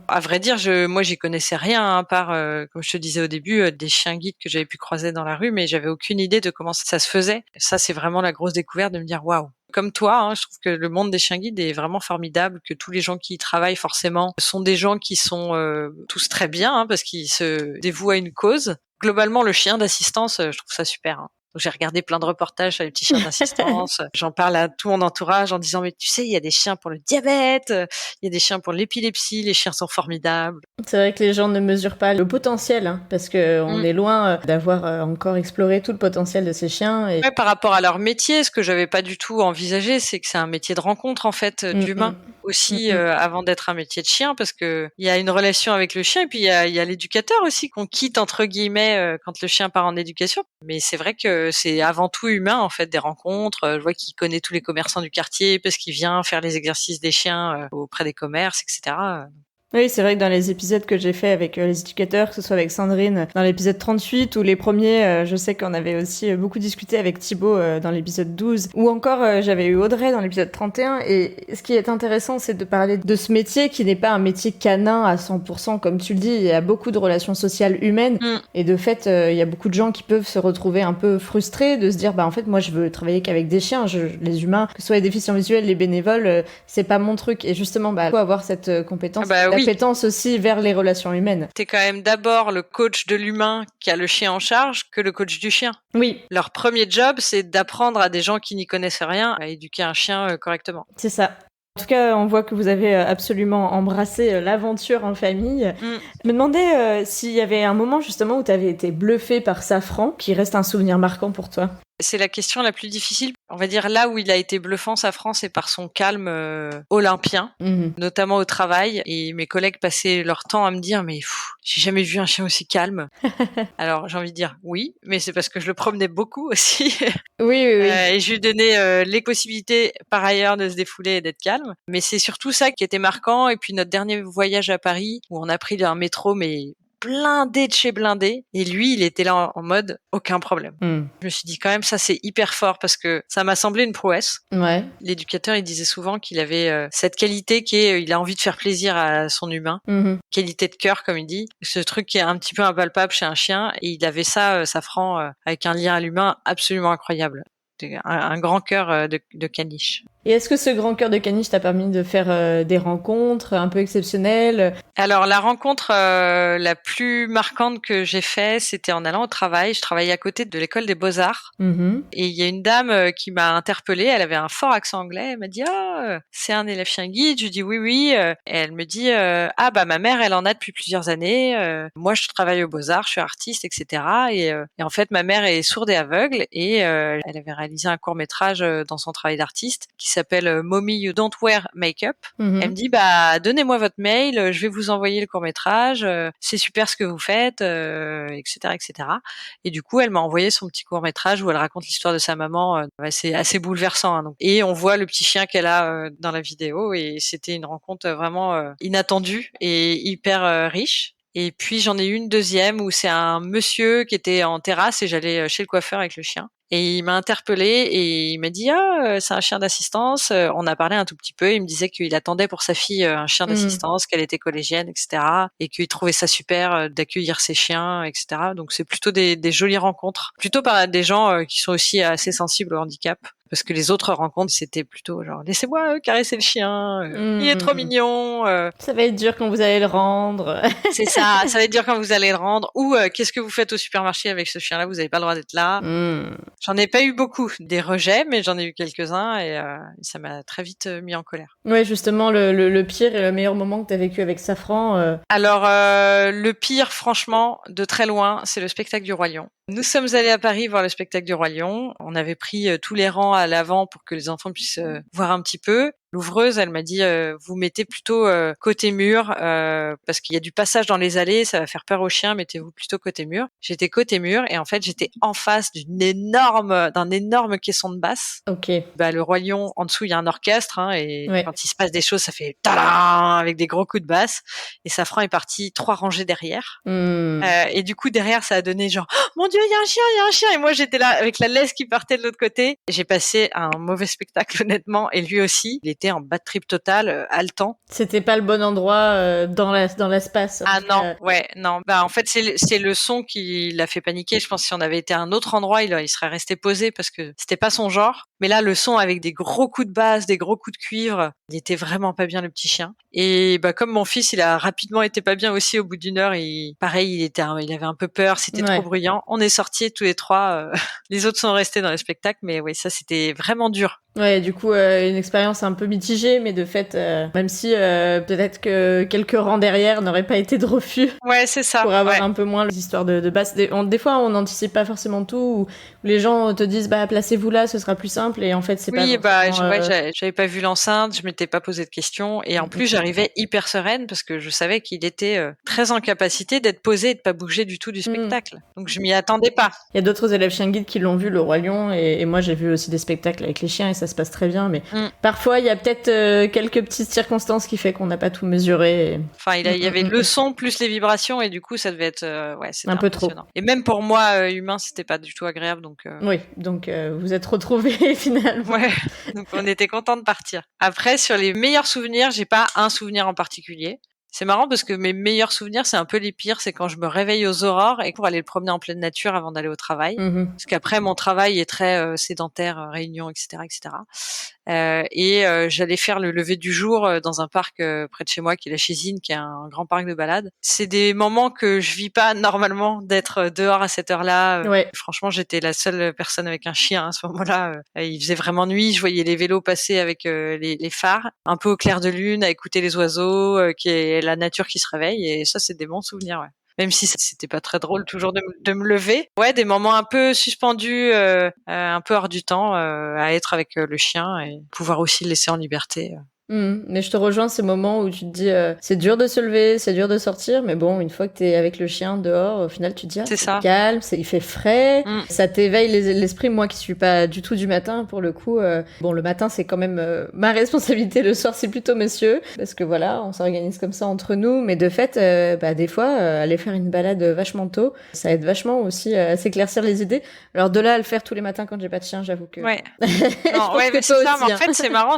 À vrai dire, moi, j'y connaissais rien, à part, comme je te disais au début, des chiens guides que j'avais pu croiser dans la rue, mais j'avais aucune idée de comment ça se faisait. Ça, c'est vraiment la grosse découverte de me dire waouh. Comme toi, je trouve que le monde des chiens guides est vraiment formidable, que tous les gens qui y travaillent forcément sont des gens qui sont tous très bien, parce qu'ils se dévouent à une cause. Globalement, le chien d'assistance, je trouve ça super. Donc, j'ai regardé plein de reportages sur les petits chiens d'assistance. J'en parle à tout mon entourage en disant mais tu sais, il y a des chiens pour le diabète, il y a des chiens pour l'épilepsie, les chiens sont formidables. C'est vrai que les gens ne mesurent pas le potentiel, parce que on est loin d'avoir encore exploré tout le potentiel de ces chiens. Et... Ouais, par rapport à leur métier, ce que j'avais pas du tout envisagé, c'est que c'est un métier de rencontre en fait d'humain aussi avant d'être un métier de chien, parce que il y a une relation avec le chien et puis il y a l'éducateur aussi qu'on quitte entre guillemets quand le chien part en éducation. Mais c'est vrai que c'est avant tout humain en fait, des rencontres. Je vois qu'il connaît tous les commerçants du quartier parce qu'il vient faire les exercices des chiens auprès des commerces, etc. Oui, c'est vrai que dans les épisodes que j'ai fait avec les éducateurs, que ce soit avec Sandrine dans l'épisode 38 ou les premiers, je sais qu'on avait aussi beaucoup discuté avec Thibaut dans l'épisode 12, ou encore j'avais eu Audrey dans l'épisode 31, et ce qui est intéressant, c'est de parler de ce métier qui n'est pas un métier canin à 100%, comme tu le dis, il y a beaucoup de relations sociales humaines, et de fait, il y a beaucoup de gens qui peuvent se retrouver un peu frustrés de se dire, en fait, moi je veux travailler qu'avec des chiens, les humains, que ce soit les déficients visuels, les bénévoles, c'est pas mon truc, et justement, faut avoir cette compétence l'appétence aussi vers les relations humaines. T'es quand même d'abord le coach de l'humain qui a le chien en charge que le coach du chien. Oui, Leur premier job, c'est d'apprendre à des gens qui n'y connaissent rien à éduquer un chien correctement. c'est ça. En tout cas, on voit que vous avez absolument embrassé l'aventure en famille. Je me demandais s'il y avait un moment justement où tu avais été bluffé par Safran, qui reste un souvenir marquant pour toi. C'est la question la plus difficile. On va dire là où il a été bluffant, Safran, c'est par son calme olympien, notamment au travail. Et mes collègues passaient leur temps à me dire, mais j'ai jamais vu un chien aussi calme. Alors j'ai envie de dire oui, mais c'est parce que je le promenais beaucoup aussi. Oui. Et je lui donnais les possibilités par ailleurs de se défouler et d'être calme. Mais c'est surtout ça qui était marquant. Et puis notre dernier voyage à Paris, où on a pris un métro, mais blindé de chez blindé, et lui il était là en mode aucun problème. Je me suis dit quand même ça c'est hyper fort parce que ça m'a semblé une prouesse. Ouais. L'éducateur il disait souvent qu'il avait cette qualité qui est il a envie de faire plaisir à son humain, qualité de cœur comme il dit, ce truc qui est un petit peu impalpable chez un chien, et il avait ça Safran avec un lien à l'humain absolument incroyable, un grand cœur de caniche. Et est-ce que ce grand cœur de caniche t'a permis de faire des rencontres un peu exceptionnelles? Alors la rencontre la plus marquante que j'ai faite, c'était en allant au travail. Je travaillais à côté de l'école des Beaux-Arts. Et il y a une dame qui m'a interpellée. Elle avait un fort accent anglais. Elle m'a dit c'est un élève chien guide. Je dis oui. Et elle me dit ma mère elle en a depuis plusieurs années. Moi je travaille aux Beaux-Arts, je suis artiste, etc. Et en fait ma mère est sourde et aveugle et elle avait réalisé un court-métrage dans son travail d'artiste qui s'appelle Mommy You Don't Wear Makeup. Elle me dit donnez-moi votre mail, je vais vous envoyer le court-métrage, c'est super ce que vous faites, etc. Et du coup elle m'a envoyé son petit court-métrage où elle raconte l'histoire de sa maman. C'est assez bouleversant hein, donc. Et on voit le petit chien qu'elle a dans la vidéo, et c'était une rencontre vraiment inattendue et hyper riche. Et puis j'en ai eu une deuxième où c'est un monsieur qui était en terrasse et j'allais chez le coiffeur avec le chien. Et il m'a interpellée et il m'a dit c'est un chien d'assistance. On a parlé un tout petit peu. Il me disait qu'il attendait pour sa fille un chien d'assistance, qu'elle était collégienne, etc. Et qu'il trouvait ça super d'accueillir ses chiens, etc. Donc c'est plutôt des jolies rencontres, plutôt par des gens qui sont aussi assez sensibles au handicap. Parce que les autres rencontres, c'était plutôt genre laissez-moi caresser le chien, il est trop mignon. Ça va être dur quand vous allez le rendre. C'est ça va être dur quand vous allez le rendre. Ou qu'est-ce que vous faites au supermarché avec ce chien-là, vous n'avez pas le droit d'être là. J'en ai pas eu beaucoup, des rejets, mais j'en ai eu quelques-uns et ça m'a très vite mis en colère. Ouais, justement, le pire et le meilleur moment que tu as vécu avec Safran. Alors, le pire, franchement, de très loin, c'est le spectacle du Roi Lion. Nous sommes allés à Paris voir le spectacle du Roi Lion. On avait pris tous les rangs à l'avant pour que les enfants puissent voir un petit peu. L'ouvreuse, elle m'a dit vous mettez plutôt côté mur parce qu'il y a du passage dans les allées, ça va faire peur aux chiens, mettez-vous plutôt côté mur. J'étais côté mur et en fait j'étais en face d'un énorme caisson de basse. Ok. Le Roi Lion, en dessous il y a un orchestre et quand il se passe des choses ça fait tadam avec des gros coups de basse, et Safran est parti 3 rangées derrière. Et du coup derrière ça a donné genre oh, mon Dieu il y a un chien, et moi j'étais là avec la laisse qui partait de l'autre côté. J'ai passé un mauvais spectacle honnêtement, et lui aussi il était en bad trip total, haletant. C'était pas le bon endroit dans l'espace. Ah non, non. En fait, c'est le son qui l'a fait paniquer. Je pense que si on avait été à un autre endroit, il serait resté posé parce que c'était pas son genre. Mais là, le son avec des gros coups de basse, des gros coups de cuivre, il était vraiment pas bien le petit chien. Et comme mon fils, il a rapidement été pas bien aussi au bout d'une heure. Il avait un peu peur, c'était trop bruyant. On est sortis tous les 3. Les autres sont restés dans le spectacle, mais oui, ça c'était vraiment dur. Ouais, du coup, une expérience un peu mitigée, mais de fait, même si peut-être que quelques rangs derrière n'auraient pas été de refus. Ouais, c'est ça. Pour avoir un peu moins les histoires de basse. Des fois, on n'anticipe pas forcément tout, ou les gens te disent, placez-vous là, ce sera plus simple, et en fait, c'est pas j'avais pas vu l'enceinte, je m'étais pas posé de questions, et en plus, j'arrivais hyper sereine parce que je savais qu'il était très en capacité d'être posé et de pas bouger du tout du spectacle. Donc, je m'y attendais pas. Il y a d'autres élèves chiens guides qui l'ont vu, le Roi Lion, et moi, j'ai vu aussi des spectacles avec les chiens, et ça se passe très bien, mais parfois il y a peut-être quelques petites circonstances qui fait qu'on n'a pas tout mesuré. Enfin, il y avait le son plus les vibrations, et du coup ça devait être c'était un peu trop. Et même pour moi humain, c'était pas du tout agréable, donc oui, donc vous êtes retrouvés finalement. Ouais, donc on était contents de partir. Après, sur les meilleurs souvenirs, j'ai pas un souvenir en particulier. C'est marrant parce que mes meilleurs souvenirs, c'est un peu les pires, c'est quand je me réveille aux aurores et pour aller le promener en pleine nature avant d'aller au travail. Parce qu'après, mon travail est très sédentaire, réunion, etc., etc. J'allais faire le lever du jour dans un parc près de chez moi, qui est la Chésine, qui est un grand parc de balade. C'est des moments que je vis pas normalement, d'être dehors à cette heure-là. Ouais. Franchement, j'étais la seule personne avec un chien à ce moment-là. Il faisait vraiment nuit, je voyais les vélos passer avec les phares, un peu au clair de lune, à écouter les oiseaux, qui est la nature qui se réveille. Et ça, c'est des bons souvenirs, ouais. Même si c'était pas très drôle toujours de me lever. Ouais, des moments un peu suspendus, un peu hors du temps, à être avec le chien et pouvoir aussi le laisser en liberté. Mais je te rejoins ces moments où tu te dis c'est dur de se lever, c'est dur de sortir, mais bon, une fois que t'es avec le chien dehors, au final tu te dis C'est c'est ça. calme, il fait frais, Mm. ça t'éveille l'esprit. Moi qui suis pas du tout du matin, pour le coup, bon, le matin c'est quand même ma responsabilité, le soir c'est plutôt monsieur, parce que voilà, on s'organise comme ça entre nous, mais de fait, des fois, aller faire une balade vachement tôt, ça aide vachement aussi à s'éclaircir les idées. Alors de là à le faire tous les matins quand j'ai pas de chien, j'avoue que... Ouais. Je Non, pense ouais, que mais c'est toi ça. aussi, Mais en hein. fait, c'est marrant.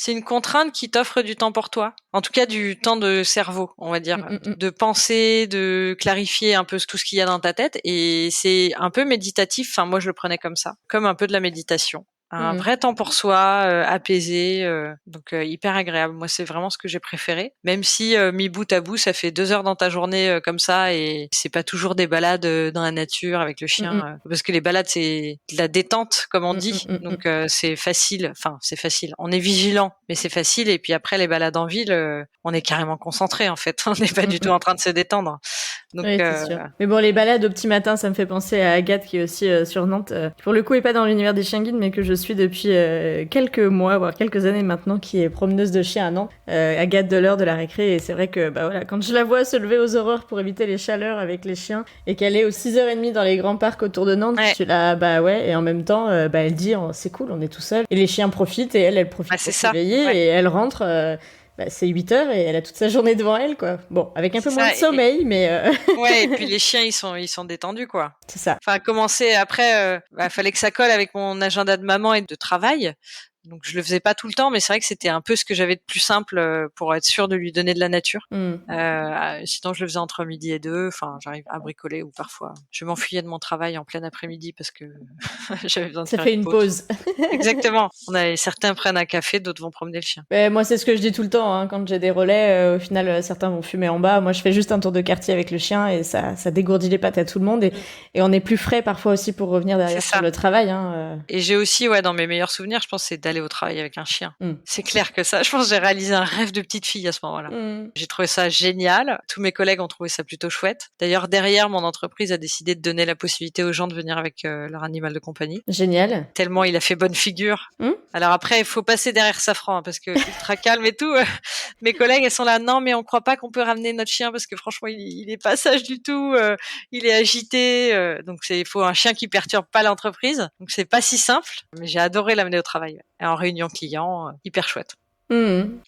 C'est une contrainte qui t'offre du temps pour toi. En tout cas, du temps de cerveau, on va dire, de penser, de clarifier un peu tout ce qu'il y a dans ta tête. Et c'est un peu méditatif. Enfin, moi, je le prenais comme ça, comme un peu de la méditation. Un vrai temps pour soi, apaisé, donc hyper agréable. Moi, c'est vraiment ce que j'ai préféré. Même si mis bout à bout, ça fait 2 heures dans ta journée comme ça, et c'est pas toujours des balades dans la nature avec le chien, parce que les balades c'est de la détente, comme on dit. Donc c'est facile. Enfin, c'est facile. On est vigilant, mais c'est facile. Et puis après, les balades en ville, on est carrément concentré en fait. On n'est pas du tout en train de se détendre. Donc, oui, c'est sûr. Mais bon, les balades au petit matin, ça me fait penser à Agathe qui est aussi sur Nantes, qui pour le coup est pas dans l'univers des chiens guides, mais que je suis depuis quelques mois, voire quelques années maintenant, qui est promeneuse de chiens à Nantes. Agathe de l'heure de la récré, et c'est vrai que voilà, quand je la vois se lever aux aurores pour éviter les chaleurs avec les chiens, et qu'elle est aux 6h30 dans les grands parcs autour de Nantes, je suis là, et en même temps, elle dit, c'est cool, on est tout seul. Et les chiens profitent, et elle profite pour s'éveiller, et elle rentre... c'est 8 heures et elle a toute sa journée devant elle, quoi. Bon, avec un peu moins de sommeil, mais... Ouais, et puis les chiens, ils sont détendus, quoi. C'est ça. Enfin, commencer après, fallait que ça colle avec mon agenda de maman et de travail. Donc je le faisais pas tout le temps, mais c'est vrai que c'était un peu ce que j'avais de plus simple pour être sûr de lui donner de la nature. Sinon je le faisais entre midi et 2. Enfin, j'arrive à bricoler, ou parfois je m'enfuyais de mon travail en plein après-midi parce que j'avais besoin de faire une pause. Exactement. Certains prennent un café, d'autres vont promener le chien. Moi c'est ce que je dis tout le temps, hein. Quand j'ai des relais, au final certains vont fumer en bas. Moi je fais juste un tour de quartier avec le chien et ça dégourdit les pattes à tout le monde, et on est plus frais parfois aussi pour revenir derrière sur le travail. Et j'ai aussi, dans mes meilleurs souvenirs, je pense, c'est d'aller au travail avec un chien. C'est clair que ça, je pense que j'ai réalisé un rêve de petite fille à ce moment-là. J'ai trouvé ça génial. Tous mes collègues ont trouvé ça plutôt chouette. D'ailleurs, derrière, mon entreprise a décidé de donner la possibilité aux gens de venir avec leur animal de compagnie. Génial. Tellement il a fait bonne figure. Alors après, il faut passer derrière Safran, parce que ultra calme et tout. Mes collègues, elles sont là, non, mais on croit pas qu'on peut ramener notre chien parce que franchement, il est pas sage du tout. Il est agité. Donc il faut un chien qui perturbe pas l'entreprise. Donc c'est pas si simple, mais j'ai adoré l'amener au travail. Et en réunion client, hyper chouette.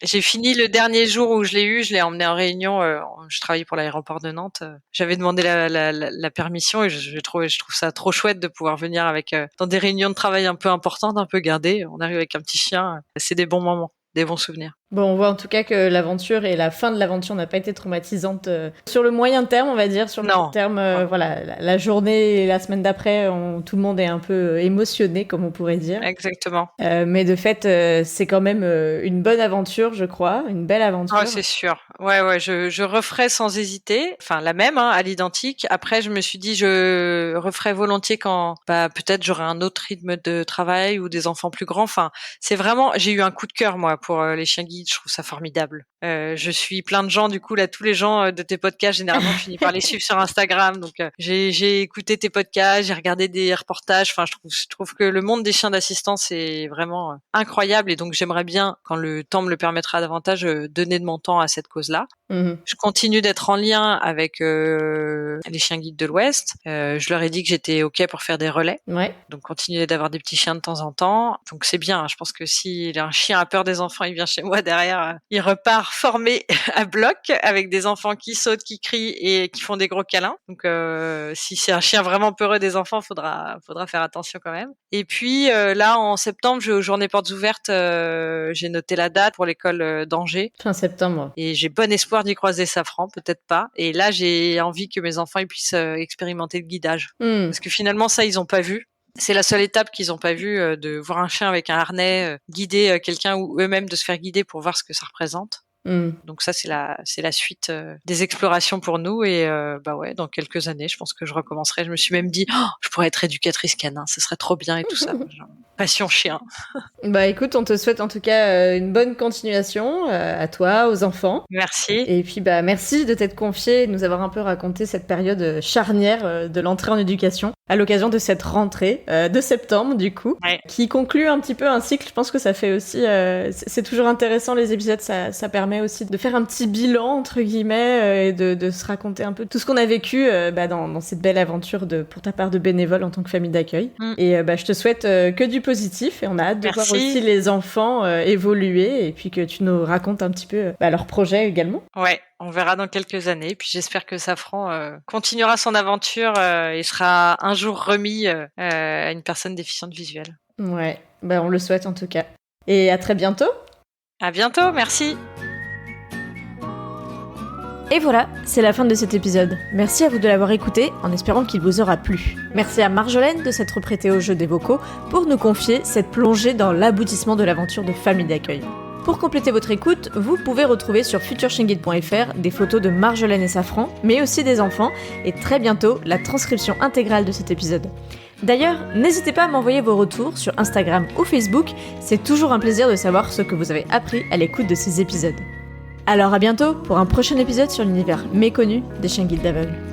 J'ai fini le dernier jour où je l'ai emmené en réunion. Je travaillais pour l'aéroport de Nantes. J'avais demandé la permission, et je trouve ça trop chouette de pouvoir venir avec dans des réunions de travail un peu importantes, un peu gardées. On arrive avec un petit chien. C'est des bons moments, des bons souvenirs. Bon, on voit en tout cas que l'aventure et la fin de l'aventure n'a pas été traumatisante sur le moyen terme, on va dire. Sur le long terme, voilà, la journée et la semaine d'après, tout le monde est un peu émotionné, comme on pourrait dire. Exactement. Mais de fait, c'est quand même une bonne aventure, je crois, une belle aventure. Ah, c'est sûr. Ouais, je referais sans hésiter. Enfin, la même, à l'identique. Après, je me suis dit, je referais volontiers quand, peut-être j'aurai un autre rythme de travail ou des enfants plus grands. Enfin, c'est vraiment, j'ai eu un coup de cœur, moi, pour les chiens guides. Je trouve ça formidable. Je suis plein de gens, du coup, là, tous les gens de tes podcasts, généralement, je finis par les suivre sur Instagram. Donc, j'ai écouté tes podcasts, j'ai regardé des reportages. Enfin, je trouve que le monde des chiens d'assistance est vraiment incroyable. Et donc, j'aimerais bien, quand le temps me le permettra davantage, donner de mon temps à cette cause-là. Je continue d'être en lien avec les chiens guides de l'Ouest. Je leur ai dit que j'étais OK pour faire des relais. Donc, continuer d'avoir des petits chiens de temps en temps. Donc, c'est bien. Je pense que si un chien a peur des enfants, il vient chez moi derrière, il repart manoir formé à bloc avec des enfants qui sautent, qui crient et qui font des gros câlins. Donc si c'est un chien vraiment peureux des enfants, faudra faire attention quand même. Et puis là en septembre, je vais aux journées portes ouvertes. J'ai noté la date pour l'école d'Angers. Fin septembre. Et j'ai bon espoir d'y croiser Safran, peut-être pas. Et là, j'ai envie que mes enfants ils puissent expérimenter le guidage. Parce que finalement, ça, ils ont pas vu. C'est la seule étape qu'ils ont pas vue, de voir un chien avec un harnais, guider quelqu'un ou eux-mêmes de se faire guider pour voir ce que ça représente. Donc ça, c'est la suite des explorations pour nous. Et bah ouais, dans quelques années, je pense que je recommencerai. Je me suis même dit, je pourrais être éducatrice canin, ce serait trop bien et tout ça. Genre, passion chien. Bah écoute, on te souhaite en tout cas une bonne continuation à toi, aux enfants. Merci. Et puis bah merci de t'être confié et de nous avoir un peu raconté cette période charnière de l'entrée en éducation à l'occasion de cette rentrée de septembre du coup, qui conclut un petit peu un cycle. Je pense que ça fait aussi, c'est toujours intéressant les épisodes, ça permet aussi de faire un petit bilan entre guillemets et de se raconter un peu tout ce qu'on a vécu dans cette belle aventure pour ta part de bénévole en tant que famille d'accueil. Et je te souhaite que du positif et on a hâte de voir aussi les enfants évoluer et puis que tu nous racontes un petit peu leurs projets également. Ouais, on verra dans quelques années. Puis j'espère que Safran continuera son aventure et sera un jour remis à une personne déficiente visuelle. Ouais, on le souhaite en tout cas. Et à très bientôt. À bientôt, merci. Et voilà, c'est la fin de cet épisode. Merci à vous de l'avoir écouté, en espérant qu'il vous aura plu. Merci à Marjolaine de s'être prêtée au jeu des vocaux pour nous confier cette plongée dans l'aboutissement de l'aventure de famille d'accueil. Pour compléter votre écoute, vous pouvez retrouver sur futureshingid.fr des photos de Marjolaine et Safran, mais aussi des enfants, et très bientôt la transcription intégrale de cet épisode. D'ailleurs, n'hésitez pas à m'envoyer vos retours sur Instagram ou Facebook, c'est toujours un plaisir de savoir ce que vous avez appris à l'écoute de ces épisodes. Alors à bientôt pour un prochain épisode sur l'univers méconnu des chiens guides d'aveugles.